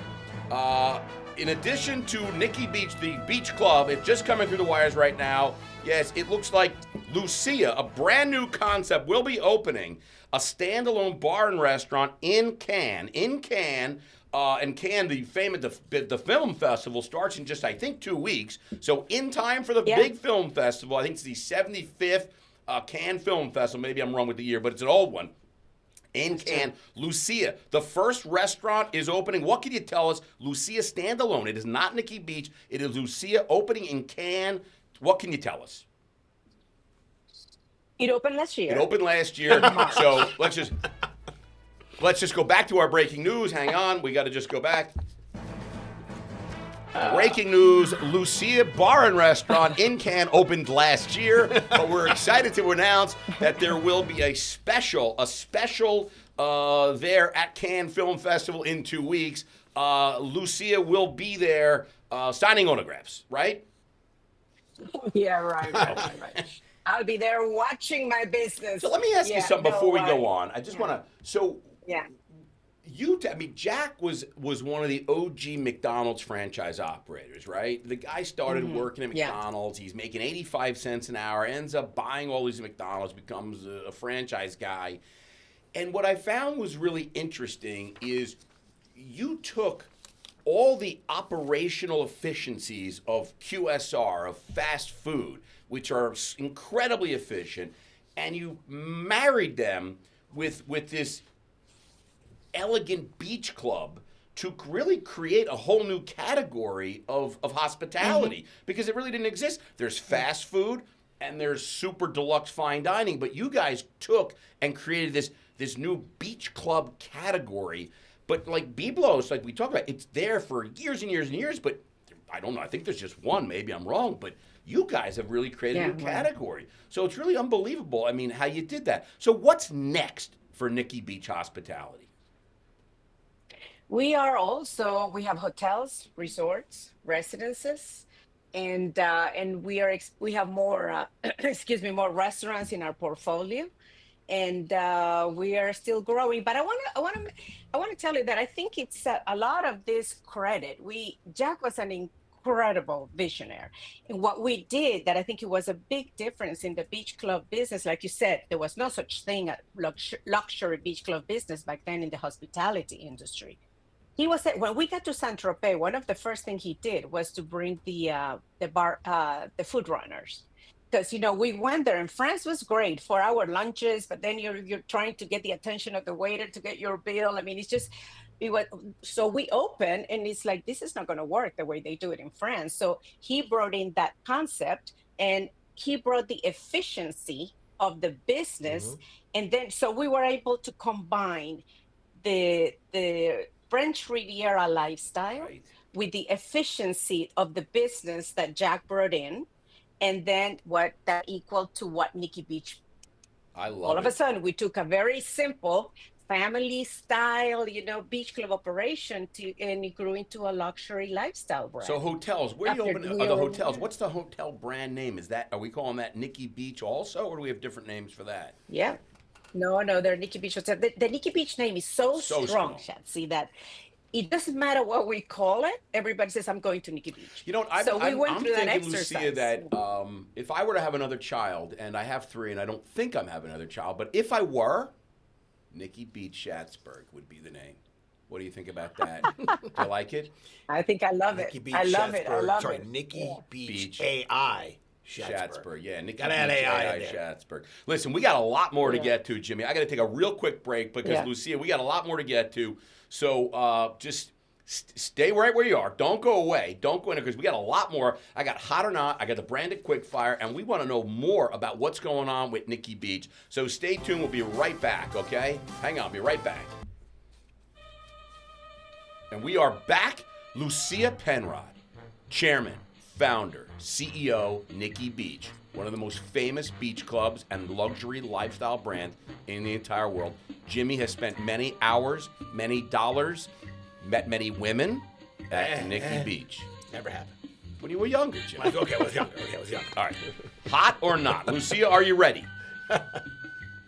Speaker 1: In addition to Nikki Beach, the beach club, it's just coming through the wires right now. Yes, it looks like Lucia, a brand new concept, will be opening a standalone bar and restaurant in Cannes. In Cannes, and Cannes, the film festival starts in just, I think, 2 weeks. So in time for the big film festival, I think it's the 75th Cannes Film Festival. Maybe I'm wrong with the year, but it's an old one. In Cannes, Lucia, the first restaurant is opening. What can you tell us? Lucia standalone. It is not Nikki Beach. It is Lucia opening in Cannes. What can you tell us?
Speaker 3: It opened last year.
Speaker 1: It opened last year. So let's just go back to our breaking news. Hang on, we got to just go back. Breaking news: Lucia Bar and Restaurant in Cannes opened last year, but we're excited to announce that there will be a special there at Cannes Film Festival in 2 weeks. Lucia will be there signing autographs, right?
Speaker 3: Yeah, right. I'll be there watching my business.
Speaker 1: So let me ask you something before we go on. I just want to. So
Speaker 3: yeah.
Speaker 1: Jack was one of the OG McDonald's franchise operators, right? The guy started working at McDonald's. He's making 85 cents an hour, ends up buying all these McDonald's, becomes a franchise guy. And what I found was really interesting is you took all the operational efficiencies of QSR, of fast food, which are incredibly efficient, and you married them with this elegant beach club to really create a whole new category of hospitality because it really didn't exist. There's fast food and there's super deluxe fine dining, but you guys took and created this new beach club category. But like Biblos, like we talked about, it's there for years and years and years, but I don't know, I think there's just one, maybe I'm wrong, but you guys have really created a new category. So it's really unbelievable, I mean, how you did that. So what's next for Nikki Beach Hospitality?
Speaker 3: We have hotels, resorts, residences, and we have more more restaurants in our portfolio, and we are still growing. But I want to tell you that I think it's a lot of this credit. Jack was an incredible visionary, and what we did that I think it was a big difference in the beach club business. Like you said, there was no such thing as luxury beach club business back then in the hospitality industry. When we got to Saint-Tropez, one of the first things he did was to bring the food runners. Because, we went there and France was great for our lunches, but then you're trying to get the attention of the waiter to get your bill. I mean, so we opened and it's like, this is not going to work the way they do it in France. So he brought in that concept and he brought the efficiency of the business. And then, so we were able to combine the French Riviera lifestyle with the efficiency of the business that Jack brought in, and then what that equaled to what Nikki Beach. All of a sudden, we took a very simple family style, beach club operation and it grew into a luxury lifestyle brand.
Speaker 1: So hotels, where you open the hotels? What's the hotel brand name? Are we calling that Nikki Beach also, or do we have different names for that?
Speaker 3: Yeah. No, they're Nikki Beach Hotel. The Nikki Beach name is so strong, Schatzy, that it doesn't matter what we call it. Everybody says, I'm going to Nikki Beach.
Speaker 1: I'm thinking, Lucia, that if I were to have another child, and I have 3, and I don't think I'm having another child, but if I were, Nikki Beach Schatzberg would be the name. What do you think about that? Do you like it?
Speaker 3: I think I love it. I love it.
Speaker 2: Nikki Beach AI.
Speaker 1: Schatzberg, Nikki Beach, AI Schatzberg. Listen, we got a lot more to get to, Jimmy. I got to take a real quick break because, Lucia, we got a lot more to get to. So just stay right where you are. Don't go away. Don't go in there because we got a lot more. I got Hot or Not. I got the Branded Quickfire, and we want to know more about what's going on with Nikki Beach. So stay tuned. We'll be right back, okay? Hang on. I'll be right back. And we are back. Lucia Penrod, chairman, founder, CEO, Nikki Beach, one of the most famous beach clubs and luxury lifestyle brands in the entire world. Jimmy has spent many hours, many dollars, met many women at Nikki Beach.
Speaker 2: Never happened.
Speaker 1: When you were younger, Jimmy.
Speaker 2: Okay, I was younger.
Speaker 1: All right. Hot or not? Lucia, are you ready?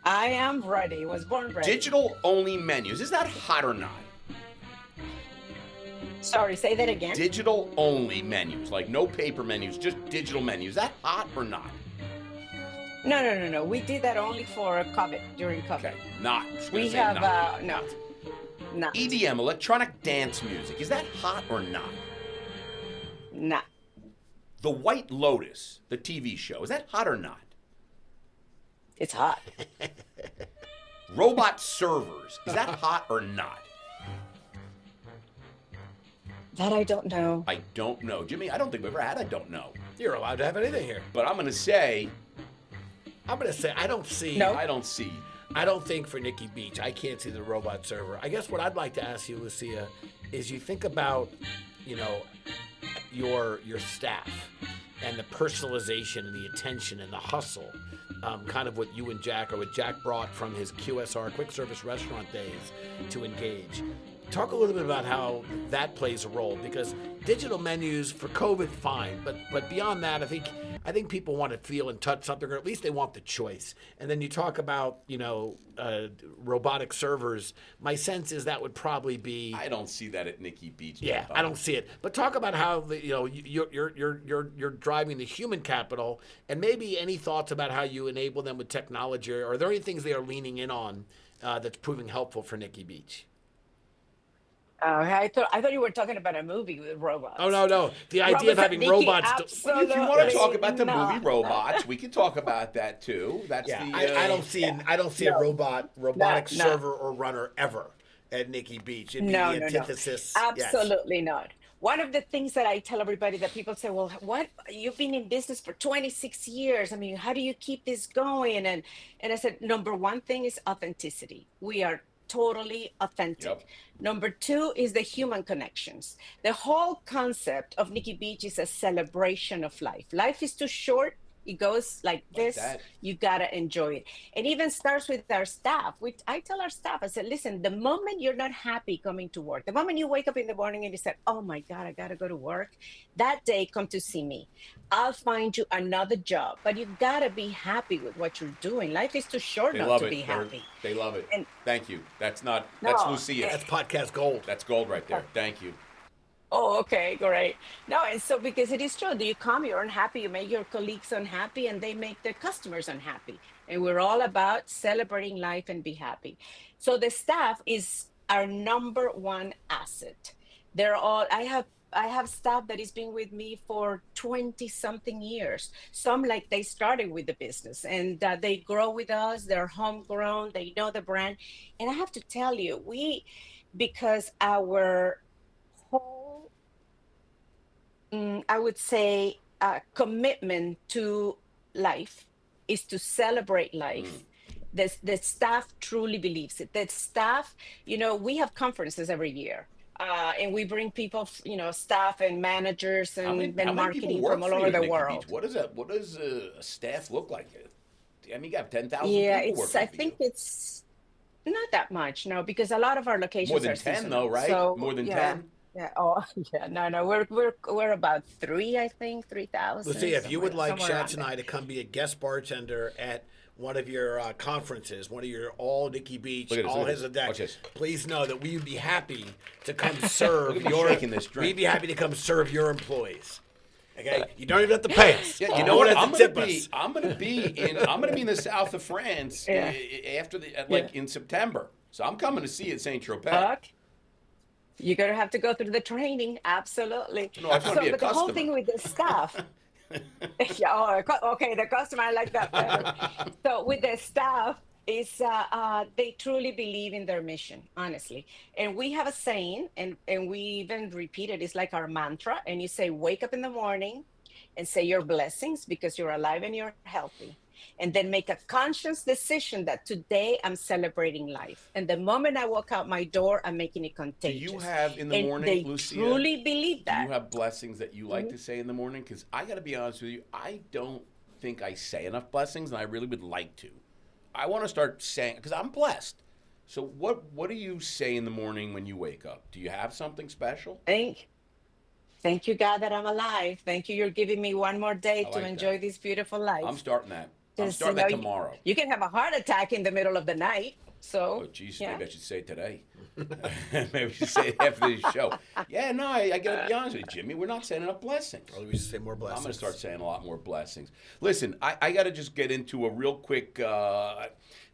Speaker 3: I am ready. Was born ready.
Speaker 1: Digital-only menus. Is that hot or not?
Speaker 3: Sorry, say that again.
Speaker 1: Digital-only menus, like no paper menus, just digital menus. Is that hot or not?
Speaker 3: No. We did that only for COVID, during COVID.
Speaker 1: Okay, not.
Speaker 3: We have, no. Not.
Speaker 1: EDM, electronic dance music. Is that hot or not?
Speaker 3: Not.
Speaker 1: The White Lotus, the TV show. Is that hot or not?
Speaker 3: It's hot.
Speaker 1: Robot servers. Is that hot or not?
Speaker 3: That I don't know.
Speaker 1: I don't know. Jimmy, I don't think we've ever had I don't know.
Speaker 2: You're allowed to have anything here.
Speaker 1: But I'm going to say
Speaker 2: I'm going to say I don't see.
Speaker 3: No.
Speaker 1: I don't see.
Speaker 2: I don't think for Nikki Beach, I can't see the robot server. I guess what I'd like to ask you, Lucia, is you think about, you know, your staff and the personalization and the attention and the hustle, kind of what you and Jack, or what Jack brought from his QSR, quick service restaurant days, to Engage. Talk a little bit about how that plays a role, because digital menus for COVID, fine, but beyond that, I think people want to feel and touch something, or at least they want the choice. And then you talk about, you know, robotic servers. My sense is that would probably be.
Speaker 1: I don't see that at Nikki Beach.
Speaker 2: Yeah, I don't see it. But talk about how you're driving the human capital, and maybe any thoughts about how you enable them with technology, or are there any things they are leaning in on that's proving helpful for Nikki Beach?
Speaker 3: I thought you were talking about a movie with robots.
Speaker 2: Oh, no. The idea of having
Speaker 3: Nikki,
Speaker 2: robots.
Speaker 1: Well, if you want to talk about the
Speaker 3: not.
Speaker 1: movie Robots, we can talk about that too. That's
Speaker 2: I don't see a robotic server or runner ever at Nikki Beach. It'd be the antithesis.
Speaker 3: Absolutely not. One of the things that I tell everybody, that people say, well, what, you've been in business for 26 years. I mean, how do you keep this going? And I said, number one thing is authenticity. We are totally authentic.
Speaker 1: Yep.
Speaker 3: Number two is the human connections. The whole concept of Nikki Beach is a celebration of life. Life is too short. It goes like this.
Speaker 1: That.
Speaker 3: You gotta enjoy it. And even starts with our staff. I tell our staff, I said, listen, the moment you're not happy coming to work, the moment you wake up in the morning and you say, oh my God, I gotta go to work, that day come to see me. I'll find you another job, but you gotta be happy with what you're doing. Life is too short not to be happy.
Speaker 1: They love it.
Speaker 3: And
Speaker 1: thank you. That's
Speaker 3: No,
Speaker 1: Lucia.
Speaker 2: That's podcast gold.
Speaker 1: That's gold right there. Thank you.
Speaker 3: Oh, okay, great. No, and so because it is true, you come, you're unhappy, you make your colleagues unhappy, and they make their customers unhappy. And we're all about celebrating life and be happy. So the staff is our number one asset. I have staff that has been with me for 20 something years. Some like they started with the business, and they grow with us, they're homegrown, they know the brand. And I have to tell you, because our whole, I would say, commitment to life is to celebrate life. The staff truly believes it. The staff, we have conferences every year. And we bring people, staff and managers and marketing from all over the world.
Speaker 1: What does a staff look like? I mean, you got 10,000
Speaker 3: Yeah,
Speaker 1: people working
Speaker 3: I
Speaker 1: for
Speaker 3: think
Speaker 1: you.
Speaker 3: it's not that much, no, because a lot of our locations
Speaker 1: More than
Speaker 3: are
Speaker 1: 10
Speaker 3: seasonal.
Speaker 1: though, right?
Speaker 3: So,
Speaker 1: More than
Speaker 3: yeah.
Speaker 1: 10?
Speaker 3: Yeah. Oh, yeah. No. We're about 3,000.
Speaker 2: Lucia, if you would like
Speaker 3: somewhere around
Speaker 2: Schatz and I to come be a guest bartender at one of your conferences, one of your all Nikki Beach,
Speaker 1: Look at this,
Speaker 2: all
Speaker 1: look at
Speaker 2: his
Speaker 1: this.
Speaker 2: deck,
Speaker 1: Watch this.
Speaker 2: please know that we would be happy to come serve
Speaker 1: Look at me
Speaker 2: your.
Speaker 1: shaking this drink.
Speaker 2: We'd be happy to come serve your employees. Okay, you don't even have to pay us.
Speaker 1: Yeah,
Speaker 2: you know what?
Speaker 1: I'm
Speaker 2: Tip
Speaker 1: gonna
Speaker 2: us.
Speaker 1: be in the south of France
Speaker 3: Yeah.
Speaker 1: after in September. So I'm coming to see you at Saint Tropez.
Speaker 3: Buck, you're gonna have to go through the training. Absolutely.
Speaker 1: No, I just wanna be a
Speaker 3: but the whole
Speaker 1: customer.
Speaker 3: thing with the staff. Yeah, okay, the customer, I like that better. So with the staff, is they truly believe in their mission, honestly. And we have a saying, and we even repeat it. It's like our mantra. And you say, wake up in the morning and say your blessings because you're alive and you're healthy. And then make a conscious decision that today I'm celebrating life. And the moment I walk out my door, I'm making it
Speaker 1: Do
Speaker 3: contagious.
Speaker 1: you have in the
Speaker 3: And
Speaker 1: morning,
Speaker 3: they
Speaker 1: Lucia?
Speaker 3: truly believe that.
Speaker 1: Do you have blessings that you like to say in the morning? Because I got to be honest with you, I don't think I say enough blessings, and I really would like to. I want to start saying, because I'm blessed. So what do you say in the morning when you wake up? Do you have something special?
Speaker 3: Thank you, God, that I'm alive. Thank you. You're giving me one more day
Speaker 1: I
Speaker 3: to
Speaker 1: like
Speaker 3: enjoy
Speaker 1: that.
Speaker 3: this beautiful life.
Speaker 1: I'm starting that. I'm
Speaker 3: 'Cause,
Speaker 1: starting that tomorrow.
Speaker 3: You can have a heart attack in the middle of the night. So,
Speaker 1: Oh, geez,
Speaker 3: yeah.
Speaker 1: maybe I should say it today. Maybe I should say it after this show. Yeah, no, I got to be honest with you, Jimmy. We're not saying enough blessings.
Speaker 2: Or we should say more blessings.
Speaker 1: I'm going to start saying a lot more blessings. Listen, I got to just get into a real quick.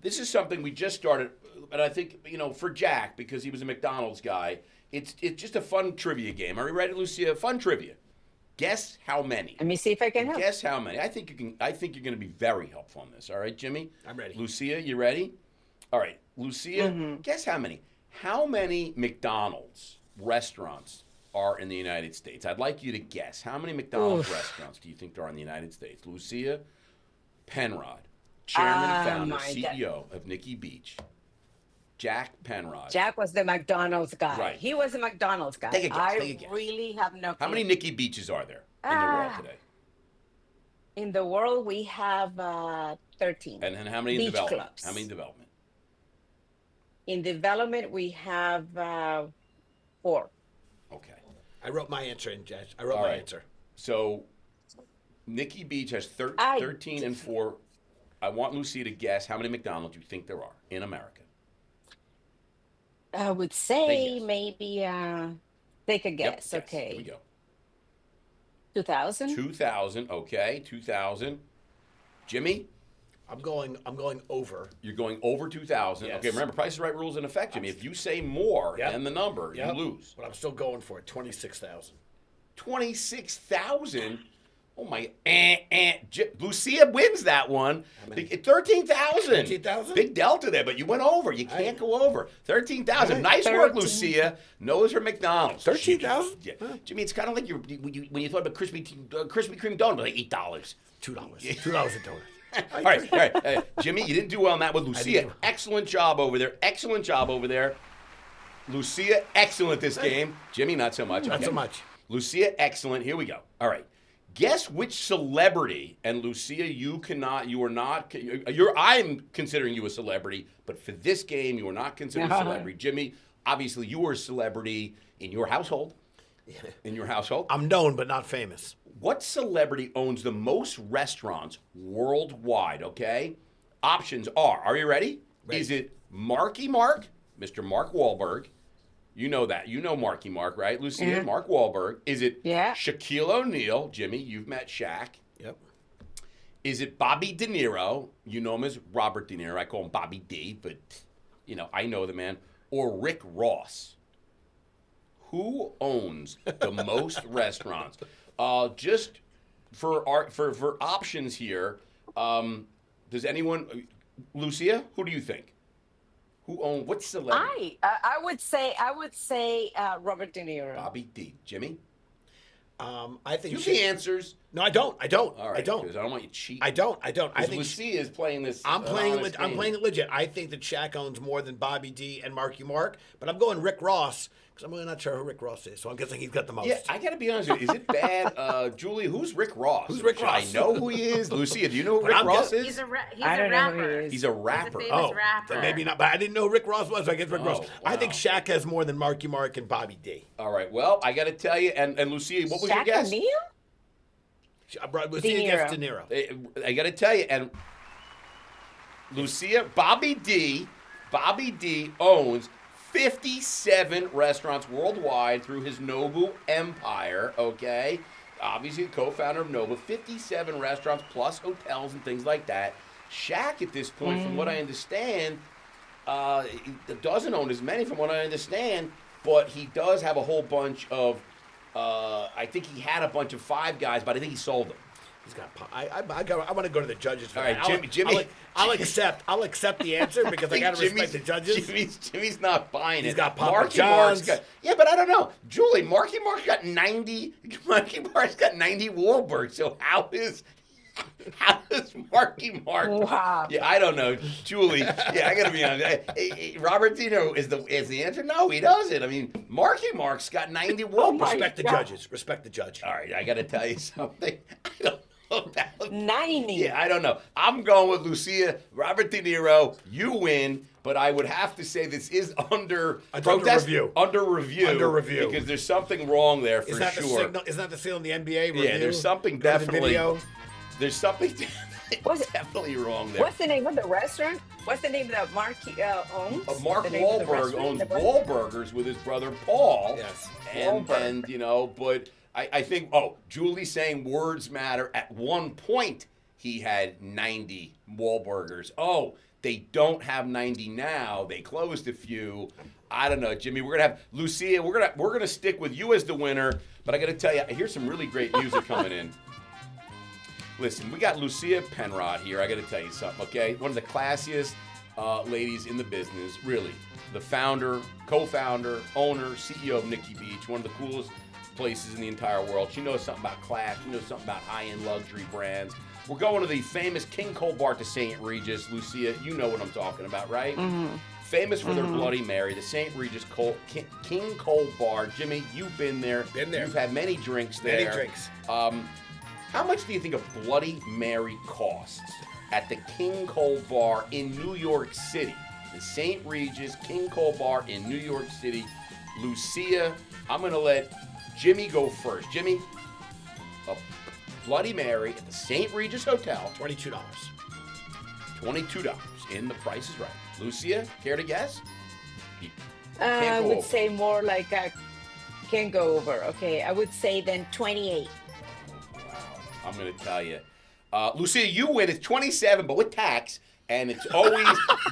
Speaker 1: This is something we just started, but I think for Jack, because he was a McDonald's guy, it's just a fun trivia game. Are you ready, Lucia? Fun trivia. Guess how many?
Speaker 3: Let me see if I can help.
Speaker 1: Guess how many? I think you can. I think you're going to be very helpful on this. All right, Jimmy.
Speaker 2: I'm ready.
Speaker 1: Lucia, you ready? All right, Lucia. Guess how many? How many McDonald's restaurants are in the United States? I'd like you to guess. How many McDonald's restaurants do you think there are in the United States? Lucia Penrod, chairman, founder,
Speaker 3: my
Speaker 1: CEO of Nikki Beach, Jack Penrod.
Speaker 3: Jack was the McDonald's guy.
Speaker 1: Right.
Speaker 3: He was a McDonald's guy.
Speaker 1: Take a guess,
Speaker 3: I
Speaker 1: take a guess.
Speaker 3: really have no clue.
Speaker 1: How many Nikki Beaches are there in the world today?
Speaker 3: In the world, we have 13.
Speaker 1: And then how many in
Speaker 3: beach
Speaker 1: development?
Speaker 3: clubs.
Speaker 1: How many in development?
Speaker 3: In development, we have 4.
Speaker 1: Okay.
Speaker 2: I wrote my answer in, Judge. I wrote my answer.
Speaker 1: So Nikki Beach has 13 and 4. I want Lucia to guess how many McDonald's you think there are in America.
Speaker 3: I would say maybe take a guess.
Speaker 1: Yep,
Speaker 3: Okay.
Speaker 1: Here we go.
Speaker 3: 2,000?
Speaker 1: 2,000. Okay, 2,000. Jimmy?
Speaker 2: I'm going over.
Speaker 1: You're going over 2,000.
Speaker 2: Yes.
Speaker 1: Okay, remember, Price is Right rules in effect, Jimmy. If you say more than the number, you lose.
Speaker 2: But I'm still going for it. 26,000.
Speaker 1: 26,000? Oh, my. Lucia wins that one. 13,000.
Speaker 2: 13,000?
Speaker 1: Big delta there, but you went over. You can't go over. 13,000.
Speaker 2: Right.
Speaker 1: Nice work, Lucia. Knows her McDonald's.
Speaker 2: 13,000?
Speaker 1: Yeah. Jimmy, it's kind of like when you thought about Krispy Kreme donut, like $8.
Speaker 2: $2. $2 a donut.
Speaker 1: All right. Jimmy, you didn't do well on that with Lucia. Excellent job over there. Lucia, excellent this game. Jimmy, not so much.
Speaker 2: Not so much.
Speaker 1: Lucia, excellent. Here we go. All right. Guess which celebrity, and Lucia, I'm considering you a celebrity, but for this game, you are not considered a celebrity. Jimmy, obviously you are a celebrity in your household.
Speaker 2: I'm known, but not famous.
Speaker 1: What celebrity owns the most restaurants worldwide, okay? Options are you ready? Is it Marky Mark, Mr. Mark Wahlberg? You know that. You know Marky Mark, right, Lucia?
Speaker 3: Mm-hmm.
Speaker 1: Mark Wahlberg. Is it
Speaker 3: Yeah.
Speaker 1: Shaquille O'Neal? Jimmy, you've met Shaq.
Speaker 2: Yep.
Speaker 1: Is it Bobby De Niro? You know him as Robert De Niro. I call him Bobby D, but, I know the man. Or Rick Ross? Who owns the most restaurants? Just for options here, does anyone, Lucia, who do you think? What celebrity?
Speaker 3: I would say Robert De Niro.
Speaker 1: Bobby D. Jimmy?
Speaker 2: I think
Speaker 1: Give the answers.
Speaker 2: No, I don't.
Speaker 1: All right,
Speaker 2: I don't.
Speaker 1: because I don't want you cheating.
Speaker 2: I don't. I think
Speaker 1: Lucia is playing this.
Speaker 2: I'm playing it legit. I think that Shaq owns more than Bobby D and Marky Mark, but I'm going Rick Ross because I'm really not sure who Rick Ross is. So I'm guessing he's got the most.
Speaker 1: Yeah, I got to be honest with you. Is it bad, Julie? Who's Rick Ross?
Speaker 2: Who's Rick Ross?
Speaker 1: I know who he is. Lucia, do you know who Rick Ross is?
Speaker 4: He's a rapper.
Speaker 1: He's a rapper.
Speaker 4: He's a famous rapper.
Speaker 2: Then maybe not. But I didn't know who Rick Ross was. So I guess Rick Ross.
Speaker 1: Wow.
Speaker 2: I think Shaq has more than Marky Mark and Bobby D.
Speaker 1: All right. Well, I got to tell you, and Lucia, what was your guess?
Speaker 3: O'Neal?
Speaker 2: Lucia gets De Niro.
Speaker 1: I got to tell you, and Lucia, Bobby D owns 57 restaurants worldwide through his Nobu empire, okay? Obviously, the co-founder of Nobu, 57 restaurants plus hotels and things like that. Shaq, at this point, from what I understand, doesn't own as many from what I understand, but he does have a whole bunch of, I think he had a bunch of Five Guys, but I think he sold them.
Speaker 2: He's got. I want to go to the judges for
Speaker 1: All right,
Speaker 2: that.
Speaker 1: Jimmy.
Speaker 2: I'll accept the answer because I got to respect the judges.
Speaker 1: Jimmy's not buying it.
Speaker 2: He's got Papa
Speaker 1: Marky
Speaker 2: John's.
Speaker 1: Yeah, but I don't know. Julie, Marky Mark's got 90. Marky Mark's got 90 Wahlberg. So how does Marky Mark?
Speaker 3: Wow.
Speaker 1: Yeah, I don't know, Julie. Yeah, I gotta be honest. Robert De Niro is the answer. No, he doesn't. I mean, Marky Mark's got 90 Wahlberg.
Speaker 2: Respect the judges. Respect the judge.
Speaker 1: All right, I gotta tell you something. I don't know about
Speaker 3: 90.
Speaker 1: Yeah, I don't know. I'm going with Lucia. Robert De Niro. You win, but I would have to say this is under
Speaker 2: review.
Speaker 1: Under review. Because there's something wrong there for
Speaker 2: Isn't
Speaker 1: sure.
Speaker 2: Isn't that the seal in the NBA review?
Speaker 1: Yeah, there's something
Speaker 2: Go to the
Speaker 1: definitely.
Speaker 2: video.
Speaker 1: There's something
Speaker 3: What's it-
Speaker 1: definitely wrong there.
Speaker 3: What's the name of the restaurant? What's the name that Mark owns?
Speaker 1: Mark
Speaker 3: The name of the
Speaker 1: Wahlberg
Speaker 3: restaurant?
Speaker 1: owns
Speaker 3: The
Speaker 1: Wahlburgers with his brother Paul.
Speaker 2: Yes.
Speaker 1: And but I think, Julie's saying words matter. At one point, he had 90 Wahlburgers. Oh, they don't have 90 now. They closed a few. I don't know, Jimmy. We're gonna have Lucia. We're gonna stick with you as the winner. But I got to tell you, I hear some really great music coming in. Listen, we got Lucia Penrod here. I got to tell you something, okay? One of the classiest ladies in the business, really. The founder, co-founder, owner, CEO of Nikki Beach, one of the coolest places in the entire world. She knows something about class. She knows something about high-end luxury brands. We're going to the famous King Cole Bar to St. Regis. Lucia, you know what I'm talking about, right? Famous for their Bloody Mary, the St. Regis King Cole Bar. Jimmy, you've been there.
Speaker 2: Been there.
Speaker 1: You've had many drinks there.
Speaker 2: Many drinks.
Speaker 1: How much do you think a Bloody Mary costs at the King Cole Bar in New York City? The St. Regis King Cole Bar in New York City. Lucia, I'm going to let Jimmy go first. Jimmy, a Bloody Mary at the St. Regis Hotel.
Speaker 2: $22.
Speaker 1: $22. In The Price is Right. Lucia, care to guess?
Speaker 3: I would say more like I can go over. Okay, I would say then 28.
Speaker 1: Wow. I'm going to tell you. Lucia, you win. It's 27, but with tax. And it's always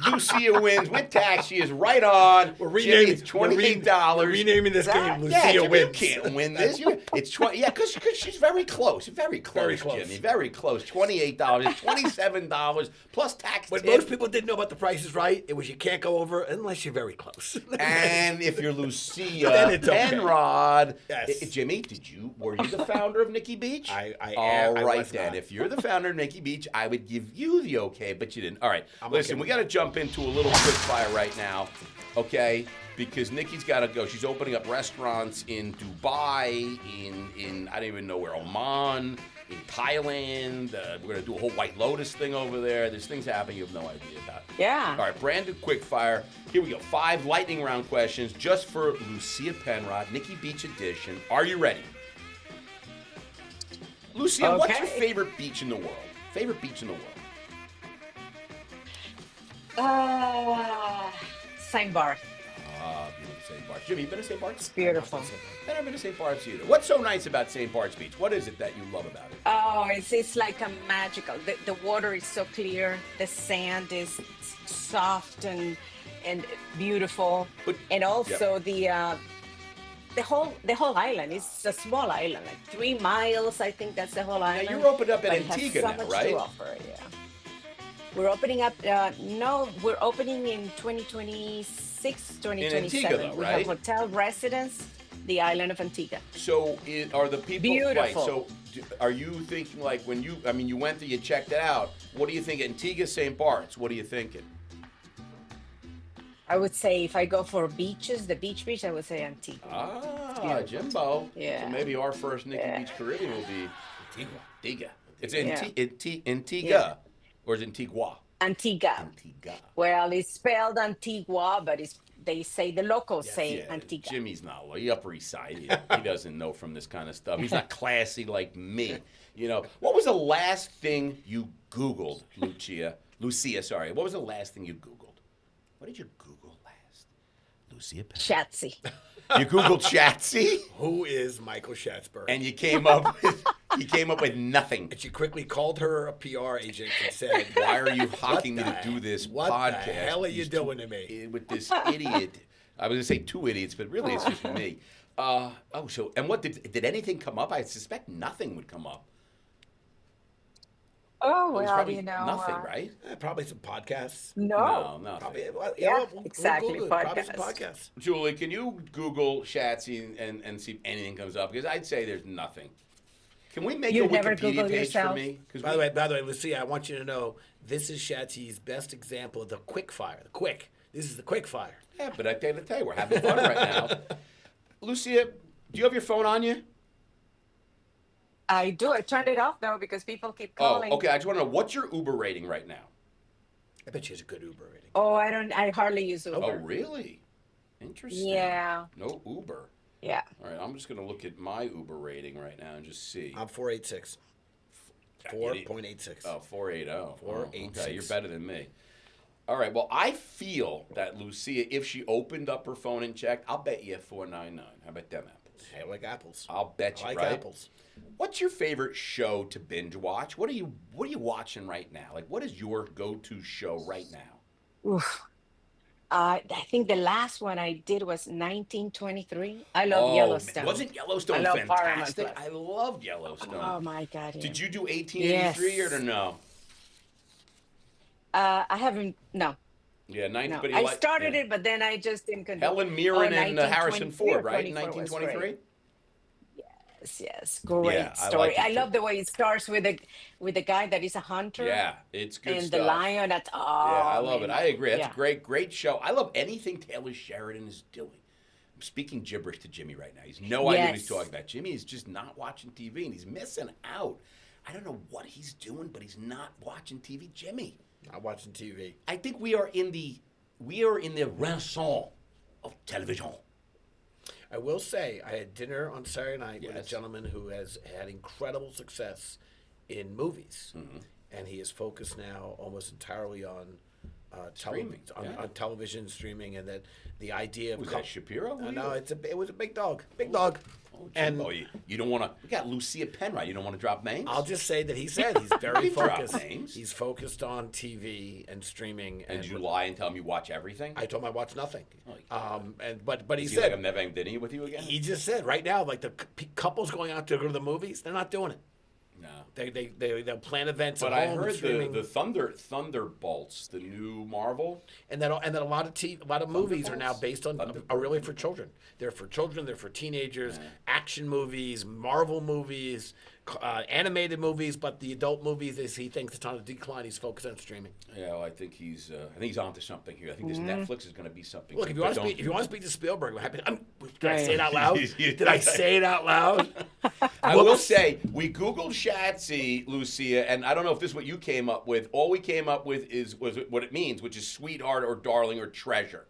Speaker 1: Lucia wins with tax. She is right on.
Speaker 2: We're renaming
Speaker 1: it's $28.
Speaker 2: We're renaming this game. Lucia
Speaker 1: Jimmy,
Speaker 2: wins.
Speaker 1: You can't win this. It's 20. Yeah, because she's very close. Very close, Jimmy. Very close. $28. $27 plus tax.
Speaker 2: What most people didn't know about The Price is Right, it was you can't go over unless you're very close.
Speaker 1: And if you're Lucia
Speaker 2: Okay.
Speaker 1: Penrod,
Speaker 2: Yes.
Speaker 1: Jimmy, were you the founder of Nikki Beach?
Speaker 2: I
Speaker 1: am. All right,
Speaker 2: I was
Speaker 1: then.
Speaker 2: not.
Speaker 1: If you're the founder of Nikki Beach, I would give you the okay, but you didn't. All right.
Speaker 2: I'm
Speaker 1: Listen,
Speaker 2: okay
Speaker 1: we got to jump into a little quick fire right now, okay? Because Nikki's got to go. She's opening up restaurants in Dubai, in I don't even know where, Oman, in Thailand. We're going to do a whole White Lotus thing over there. There's things happening you have no idea about.
Speaker 3: Yeah.
Speaker 1: All right, brand new quick fire. Here we go. 5 lightning round questions just for Lucia Penrod, Nikki Beach edition. Are you ready? Lucia, what's your favorite beach in the world? Favorite beach in the world?
Speaker 3: St. Barth.
Speaker 1: Been to St. Bart's. Jimmy, you been to St. Bart's?
Speaker 3: It's beautiful.
Speaker 1: I've never been to St. Bart's either. What's so nice about St. Bart's Beach? What is it that you love about it?
Speaker 3: Oh, it's like a magical. The water is so clear. The sand is soft and beautiful. And also the whole island is a small island, like 3 miles. I think that's the whole island.
Speaker 1: Now you're opened up in
Speaker 3: But it has
Speaker 1: Antigua
Speaker 3: so
Speaker 1: now,
Speaker 3: much
Speaker 1: right?
Speaker 3: to offer, yeah. We're opening up. No, we're opening in 2026, 2027.
Speaker 1: Antigua, though,
Speaker 3: We
Speaker 1: right?
Speaker 3: have hotel residence, the island of Antigua.
Speaker 1: So are the people
Speaker 3: Beautiful.
Speaker 1: right? So are you thinking like when you? I mean, you went there, you checked it out. What do you think, Antigua, St. Bart's? What are you thinking?
Speaker 3: I would say if I go for beaches, the beach, I would say Antigua.
Speaker 1: Ah, Jimbo.
Speaker 3: Yeah.
Speaker 1: So maybe our first Nikki Beach Caribbean will be Antigua. It's Antigua.
Speaker 3: Yeah.
Speaker 1: Or is it Antigua?
Speaker 3: Antigua.
Speaker 1: Antigua.
Speaker 3: Well, it's spelled Antigua, but they say the locals say
Speaker 1: Yeah,
Speaker 3: Antigua.
Speaker 1: Jimmy's not. He Upper East Side. He doesn't know from this kind of stuff. He's not classy like me. You know. What was the last thing you Googled, Lucia, sorry. What was the last thing you Googled? What did you Google last? Lucia Penrod.
Speaker 3: Shatsy.
Speaker 1: You Googled Shatsy?
Speaker 2: Who is Michael Schatzberg?
Speaker 1: And you came up with nothing.
Speaker 2: And she quickly called her a PR agent and said,
Speaker 1: Why are you hawking me to do this
Speaker 2: what
Speaker 1: podcast?
Speaker 2: the hell are you doing to me?
Speaker 1: With this idiot. I was going to say 2 idiots, but really it's just me. And what did anything come up? I suspect nothing would come up.
Speaker 3: Oh,
Speaker 1: It was
Speaker 3: well,
Speaker 1: probably
Speaker 3: you know.
Speaker 1: nothing, right?
Speaker 2: Probably some podcasts.
Speaker 3: No.
Speaker 1: No,
Speaker 2: Probably,
Speaker 1: nothing.
Speaker 3: Exactly,
Speaker 2: Google it. Probably some
Speaker 3: podcasts.
Speaker 2: podcasts.
Speaker 1: Julie, can you Google Shatsy and see if anything comes up? Because I'd say there's nothing. Can we make
Speaker 3: You'd
Speaker 1: a
Speaker 3: never
Speaker 1: Wikipedia
Speaker 3: Google
Speaker 1: page
Speaker 3: yourself?
Speaker 1: for me?
Speaker 2: By the way, Lucia, I want you to know this is Shatsy's best example of the quick fire. The quick. This is the quick fire.
Speaker 1: Yeah, but I tell you, we're having fun right now. Lucia, do you have your phone on you?
Speaker 3: I do. I turned it off now because people keep calling.
Speaker 1: Oh, okay. I just want to know, what's your Uber rating right now?
Speaker 2: I bet she has a good Uber rating.
Speaker 3: Oh, I hardly use Uber.
Speaker 1: Oh, really? Interesting.
Speaker 3: Yeah.
Speaker 1: No Uber.
Speaker 3: Yeah.
Speaker 1: All right, I'm just going to look at my Uber rating right now and just see.
Speaker 2: I'm 486. 4.86.
Speaker 1: Oh, 480.
Speaker 2: 486.
Speaker 1: Okay, you're better than me. All right, well, I feel that Lucia, if she opened up her phone and checked, I'll bet you 499. How about them apples?
Speaker 2: Hey, I like apples.
Speaker 1: I'll bet you,
Speaker 2: I like
Speaker 1: right?
Speaker 2: apples.
Speaker 1: What's your favorite show to binge watch? What are you watching right now? Like, what is your go-to show right now?
Speaker 3: Oof. I think the last one I did was 1923. I love Yellowstone.
Speaker 1: Wasn't Yellowstone
Speaker 3: I love Paramount
Speaker 1: fantastic?
Speaker 3: Plus.
Speaker 1: I loved Yellowstone.
Speaker 3: Oh my God! Yeah.
Speaker 1: Did you do 1883
Speaker 3: Yes.
Speaker 1: or no?
Speaker 3: I haven't. No.
Speaker 1: Yeah,
Speaker 3: No.
Speaker 1: but you
Speaker 3: I
Speaker 1: like-
Speaker 3: started
Speaker 1: yeah.
Speaker 3: it, but then I just didn't continue.
Speaker 1: Helen Mirren and Harrison
Speaker 3: 1923 or
Speaker 1: Ford, right?
Speaker 3: 24 was
Speaker 1: 1923.
Speaker 3: great. Yes,
Speaker 1: Yeah,
Speaker 3: great
Speaker 1: I like
Speaker 3: story.
Speaker 1: it
Speaker 3: I
Speaker 1: too.
Speaker 3: love the way it starts with the guy that is a hunter
Speaker 1: Yeah, it's good
Speaker 3: and the
Speaker 1: stuff.
Speaker 3: lion. That's
Speaker 1: Yeah, I
Speaker 3: oh
Speaker 1: love it.
Speaker 3: man,
Speaker 1: I agree. That's a
Speaker 3: yeah.
Speaker 1: great show. I love anything Taylor Sheridan is doing. I'm speaking gibberish to Jimmy right now. He's no idea what he's talking
Speaker 3: Yes.
Speaker 1: about. Jimmy is just not watching TV and he's missing out. I don't know what he's doing, but he's not watching TV. Jimmy,
Speaker 2: Not watching TV.
Speaker 1: I think we are in the renaissance of television.
Speaker 2: I will say, I had dinner on Saturday night with a
Speaker 1: Yes.
Speaker 2: gentleman who has had incredible success in movies,
Speaker 1: Mm-hmm.
Speaker 2: and he is focused now almost entirely on
Speaker 1: Streaming, yeah.
Speaker 2: on television streaming, and that the idea of
Speaker 1: Was that Shapiro?
Speaker 2: no, it was a big dog, big dog,
Speaker 1: Oh,
Speaker 2: and
Speaker 1: Jimbo, you don't want to. We got Lucia Penrod. You don't want to drop names.
Speaker 2: I'll just say that he said he's very
Speaker 1: You can drop
Speaker 2: focused.
Speaker 1: names.
Speaker 2: He's focused on TV and streaming.
Speaker 1: And did you lie and tell him you watch everything?
Speaker 2: I told him I watch nothing.
Speaker 1: Oh,
Speaker 2: But he
Speaker 1: Is he
Speaker 2: said
Speaker 1: like I'm never having dinner with you again?
Speaker 2: he just said right now, like the couples going out to go to the movies, they're not doing it.
Speaker 1: No.
Speaker 2: They'll plan events
Speaker 1: But
Speaker 2: at
Speaker 1: I
Speaker 2: home and
Speaker 1: heard
Speaker 2: streaming,
Speaker 1: the Thunderbolts, the new Marvel.
Speaker 2: and then a lot of movies are now
Speaker 1: Thunderbolts?
Speaker 2: based on
Speaker 1: Thunderbolts.
Speaker 2: are really for children. They're for children. They're for teenagers. Action movies, Marvel movies, animated movies. But the adult movies, he thinks it's on a decline. He's focused on streaming.
Speaker 1: Yeah, well, I think he's onto something here. I think this Netflix is going to be something.
Speaker 2: Look,
Speaker 1: big,
Speaker 2: if
Speaker 1: but don't-
Speaker 2: if you want to speak to Spielberg, I'm happy. Did I
Speaker 3: Right.
Speaker 2: say it out loud? Did I say it out loud?
Speaker 1: I will say we Googled Shatsy, Lucia, and I don't know if this is what you came up with. All we came up with was what it means, which is sweetheart or darling or treasure.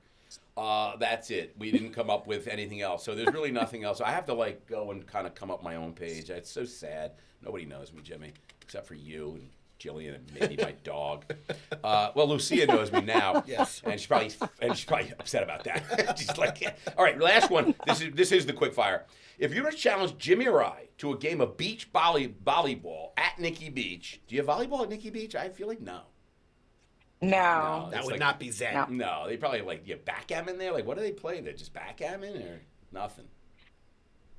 Speaker 1: That's it. We didn't come up with anything else. So there's really nothing else. I have to go and kind of come up my own page. It's so sad. Nobody knows me, Jimmy, except for you and Jillian and maybe my dog. Well, Lucia knows me now.
Speaker 2: Yes.
Speaker 1: And she's probably upset about that. She's like, yeah. All right, last one. This is the quick fire. If you were to challenge Jimmy or I to a game of beach volleyball at Nikki Beach, do you have volleyball at Nikki Beach? I feel like no.
Speaker 3: No.
Speaker 2: That
Speaker 1: It's
Speaker 2: would
Speaker 1: like-
Speaker 2: not be Zen.
Speaker 3: No.
Speaker 1: No, they probably backgammon there. Like, what do they play there? Just backgammon or nothing?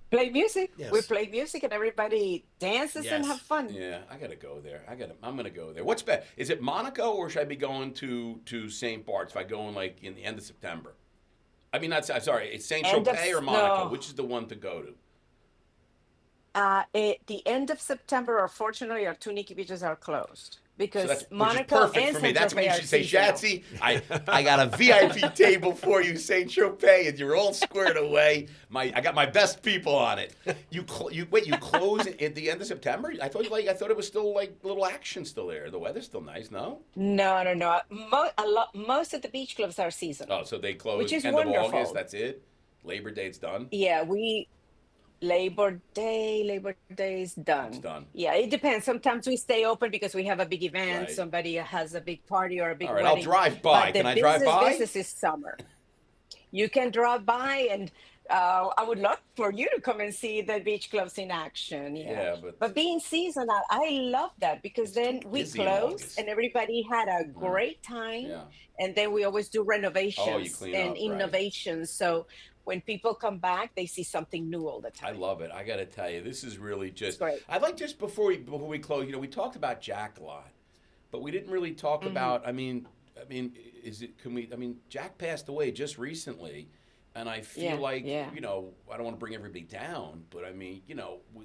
Speaker 3: Play music.
Speaker 2: Yes.
Speaker 3: We play music and everybody dances and
Speaker 2: Yes.
Speaker 3: have fun.
Speaker 1: Yeah, I gotta go there. I'm gonna go there. What's better? Is it Monaco or should I be going to St. Bart's if I go in in the end of September? I mean, not sorry. It's Saint
Speaker 3: End of
Speaker 1: Tropez or Monaco.
Speaker 3: no.
Speaker 1: Which is the one to go to?
Speaker 3: The end of September, unfortunately, our two Nikki beaches are closed because
Speaker 1: Which is
Speaker 3: Monaco
Speaker 1: perfect
Speaker 3: and
Speaker 1: for me.
Speaker 3: Saint
Speaker 1: That's when you
Speaker 3: Tropez
Speaker 1: should
Speaker 3: are
Speaker 1: say,
Speaker 3: seasonal.
Speaker 1: Shatsy, I got a VIP table for you, Saint Tropez, and you're all squared away. I got my best people on it. You close at the end of September? I thought it was still a little action still there. The weather's still nice, no?
Speaker 3: No. Most of the beach clubs are seasonal.
Speaker 1: Oh, so they close
Speaker 3: Which is
Speaker 1: end of
Speaker 3: wonderful.
Speaker 1: August. That's it. Labor Day's done.
Speaker 3: Yeah, Labor Day is done.
Speaker 1: It's done.
Speaker 3: Yeah, it depends. Sometimes we stay open because we have a big event.
Speaker 1: Right.
Speaker 3: Somebody has a big party or a big
Speaker 1: All right,
Speaker 3: wedding.
Speaker 1: I'll drive by.
Speaker 3: But
Speaker 1: Can
Speaker 3: the
Speaker 1: I drive by?
Speaker 3: business is summer. You can drive by, and I would love for you to come and see the beach clubs in action.
Speaker 1: Yeah,
Speaker 3: but being seasonal, I love that because then we
Speaker 1: busy in
Speaker 3: close
Speaker 1: August.
Speaker 3: and everybody had a great time.
Speaker 1: Yeah.
Speaker 3: And then we always do renovations
Speaker 1: clean
Speaker 3: and
Speaker 1: up, right.
Speaker 3: innovations. So when people come back, they see something new all the
Speaker 1: I
Speaker 3: time.
Speaker 1: love it. I got to tell you, this is really just.
Speaker 3: great.
Speaker 1: I'd like just before we close. We talked about Jack a lot, but we didn't really talk about. I mean, is it? Can we? I mean, Jack passed away just recently, and I feel I don't want to bring everybody down, but I mean,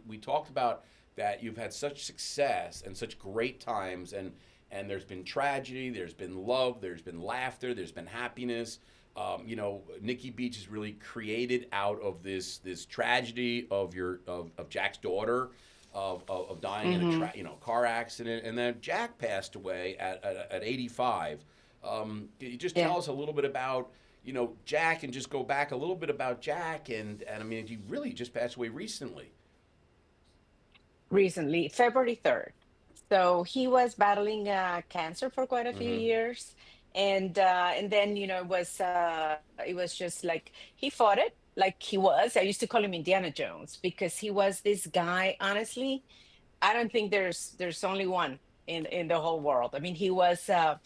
Speaker 1: we talked about that you've had such success and such great times, and there's been tragedy, there's been love, there's been laughter, there's been happiness. Nikki Beach is really created out of this tragedy of Jack's daughter of dying in a car accident, and then Jack passed away at 85. Can you just tell us a little bit about Jack and just go back a little bit about Jack and I mean he really just passed away recently.
Speaker 3: Recently, February 3rd. So he was battling cancer for quite a few years. And then, it was just like he fought it like he was. I used to call him Indiana Jones because he was this guy. Honestly, I don't think there's only one in the whole world. I mean, he was a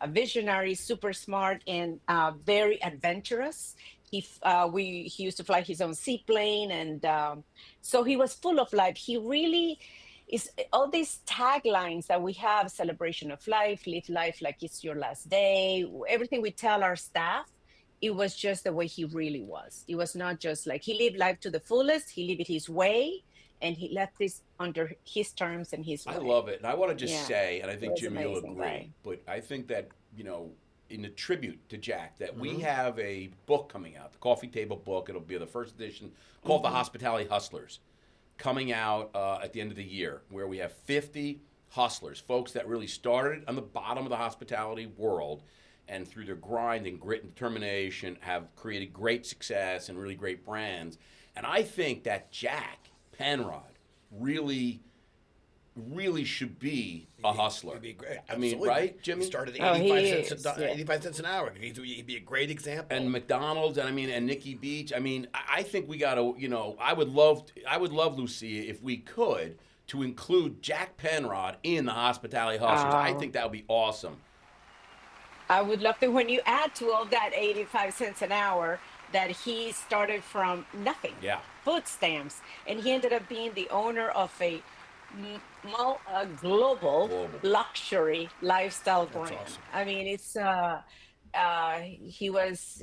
Speaker 3: visionary, super smart, and very adventurous. He used to fly his own seaplane, and so he was full of life. He really is all these taglines that we have: celebration of life, live life like it's your last day. Everything we tell our staff, it was just the way he really was. It was not just like he lived life to the fullest. He lived it his way, and he left this under his terms and his way.
Speaker 1: I love it. And I want to just
Speaker 3: Yeah,
Speaker 1: say, and I
Speaker 3: it
Speaker 1: think,
Speaker 3: was
Speaker 1: Jimmy, you'll
Speaker 3: amazing
Speaker 1: agree,
Speaker 3: guy.
Speaker 1: but I think that, in a tribute to Jack, that we have a book coming out, the coffee table book. It'll be the first edition called The Hospitality Hustlers, coming out at the end of the year, where we have 50 hustlers, folks that really started on the bottom of the hospitality world, and through their grind and grit and determination have created great success and really great brands. And I think that Jack Penrod really should be a hustler.
Speaker 2: He'd be great.
Speaker 1: I mean,
Speaker 2: Absolutely.
Speaker 1: right, Jimmy?
Speaker 2: He started at
Speaker 3: Oh,
Speaker 2: 85 cents an hour. He'd be a great example.
Speaker 1: And McDonald's, and Nikki Beach. I think we got to, I would love, Lucia, if we could, to include Jack Penrod in the Hospitality Hustlers. I think that would be awesome.
Speaker 3: I would love to, when you add to all that 85 cents an hour, that he started from nothing.
Speaker 1: Yeah.
Speaker 3: Food stamps. And he ended up being the owner of a global luxury lifestyle brand.
Speaker 2: Awesome.
Speaker 3: I mean, it's he was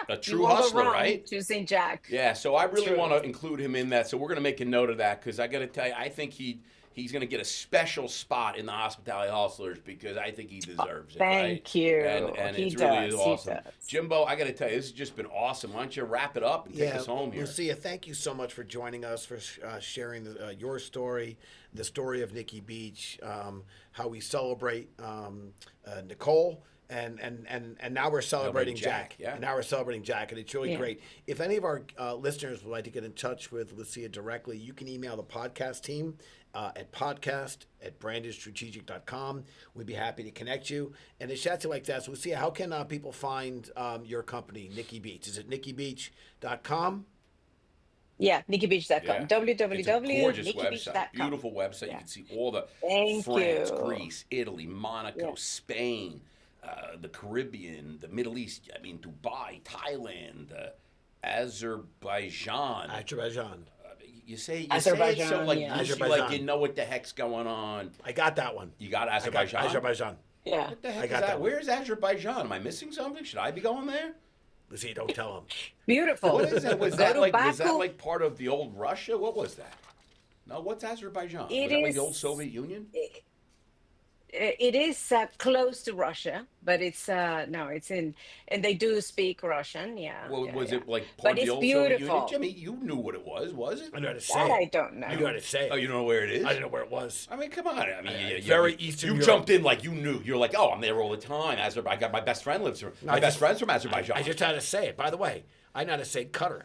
Speaker 1: A true hustler, right?
Speaker 3: Choosing Jack.
Speaker 1: Yeah, so I really
Speaker 3: True.
Speaker 1: want to include him in that. So we're going to make a note of that, because I got to tell you, I think he's going to get a special spot in the Hospitality Hustlers, because I think he deserves it.
Speaker 3: Thank you.
Speaker 1: And
Speaker 3: He
Speaker 1: it really is
Speaker 3: does, he
Speaker 1: awesome.
Speaker 3: does.
Speaker 1: Jimbo, I got to tell you, this has just been awesome. Why don't you wrap it up and take us home here?
Speaker 2: Lucia, thank you so much for joining us, for sharing your story, the story of Nikki Beach, how we celebrate Nicole. And now we're celebrating Jack.
Speaker 1: Yeah.
Speaker 2: And now we're celebrating Jack, and it's really great. If any of our listeners would like to get in touch with Lucia directly, you can email the podcast team at podcast@brandedstrategic.com. We'd be happy to connect you. And as Schatzy like that, so Lucia, how can people find your company, Nikki Beach? Is it nikkibeach.com?
Speaker 3: Yeah, NikkiBeach.com.
Speaker 1: Yeah. It's a gorgeous
Speaker 3: www.nikkibeach.com.
Speaker 1: website. Beautiful website. You can see all the
Speaker 3: Thank
Speaker 1: France,
Speaker 3: you.
Speaker 1: Greece, Italy, Monaco, Spain, the Caribbean, the Middle East. Dubai, Thailand, Azerbaijan. You say it so like
Speaker 2: Azerbaijan.
Speaker 1: you know what the heck's going on.
Speaker 2: I got that one.
Speaker 1: You got Azerbaijan?
Speaker 2: Azerbaijan.
Speaker 3: Yeah.
Speaker 1: What the heck
Speaker 2: I
Speaker 1: is
Speaker 2: got
Speaker 1: that?
Speaker 2: that one.
Speaker 1: Where's Azerbaijan? Am I missing something? Should I be going there?
Speaker 2: Lucia, don't tell them.
Speaker 3: Beautiful.
Speaker 1: What is that? Was
Speaker 3: Go
Speaker 1: that
Speaker 3: to
Speaker 1: like
Speaker 3: Baku.
Speaker 1: part of the old Russia? What was that? No, what's Azerbaijan?
Speaker 3: It
Speaker 1: was that like the
Speaker 3: is-
Speaker 1: old Soviet Union?
Speaker 3: It is close to Russia, but it's no, it's in, and they do speak Russian. Yeah.
Speaker 1: Well,
Speaker 3: yeah,
Speaker 1: was
Speaker 3: yeah.
Speaker 1: it like
Speaker 3: But
Speaker 1: part of the
Speaker 3: it's
Speaker 1: old Soviet Union?
Speaker 3: beautiful.
Speaker 1: Jimmy, you knew what it was it?
Speaker 2: I know how to say
Speaker 3: That I
Speaker 2: it.
Speaker 3: don't know.
Speaker 2: I know how to say it.
Speaker 1: Oh, you don't know where it is?
Speaker 2: I didn't know where it was.
Speaker 1: I mean, come on. I mean,
Speaker 2: Very Eastern
Speaker 1: You
Speaker 2: Europe.
Speaker 1: jumped in like you knew. You're like, oh, I'm there all the time. I got my best friend lives here. My best friend's from Azerbaijan.
Speaker 2: I just had to say it. By the way, I know how to say Qatar.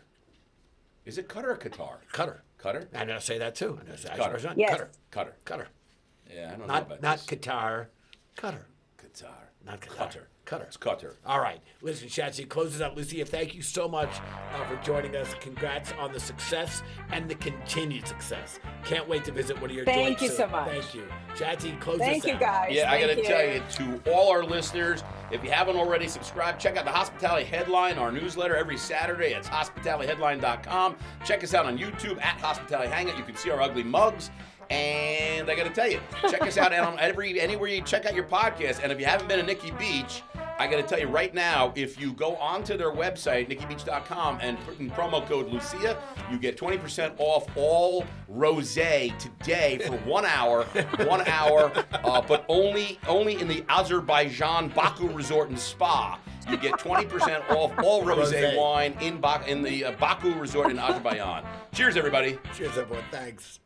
Speaker 1: Is it Qatar or Qatar?
Speaker 2: Qatar.
Speaker 1: Qatar?
Speaker 2: I know how to say that too. I know how to say
Speaker 1: Qatar.
Speaker 2: Azerbaijan.
Speaker 3: Yes.
Speaker 1: Qatar.
Speaker 2: Qatar.
Speaker 1: Yeah, I don't know about
Speaker 2: Not
Speaker 1: this.
Speaker 2: Qatar. Qatar.
Speaker 1: Qatar.
Speaker 2: Not Qatar. Qatar.
Speaker 1: It's Qatar.
Speaker 2: All right. Listen, Schatzy, closes up. Lucia, thank you so much for joining us. Congrats on the success and the continued success. Can't wait to visit one of your joints.
Speaker 3: Thank you so much.
Speaker 2: Thank you. Schatzy, close
Speaker 3: Thank
Speaker 2: us
Speaker 3: you,
Speaker 2: out.
Speaker 3: guys.
Speaker 1: Yeah, I got to
Speaker 3: Thank
Speaker 1: tell you, to all our listeners, if you haven't already subscribed, check out the Hospitality Headline, our newsletter every Saturday. It's hospitalityheadline.com. Check us out on YouTube at Hospitality Hangout. You can see our ugly mugs. And I got to tell you, check us out on anywhere you check out your podcast. And if you haven't been to Nikki Beach, I got to tell you right now, if you go onto their website, nikkibeach.com, and put in promo code Lucia, you get 20% off all rosé today for 1 hour. 1 hour, but only in the Azerbaijan Baku Resort and Spa. You get 20% off all rosé wine in the Baku Resort in Azerbaijan. Cheers, everybody.
Speaker 2: Cheers, everyone. Thanks.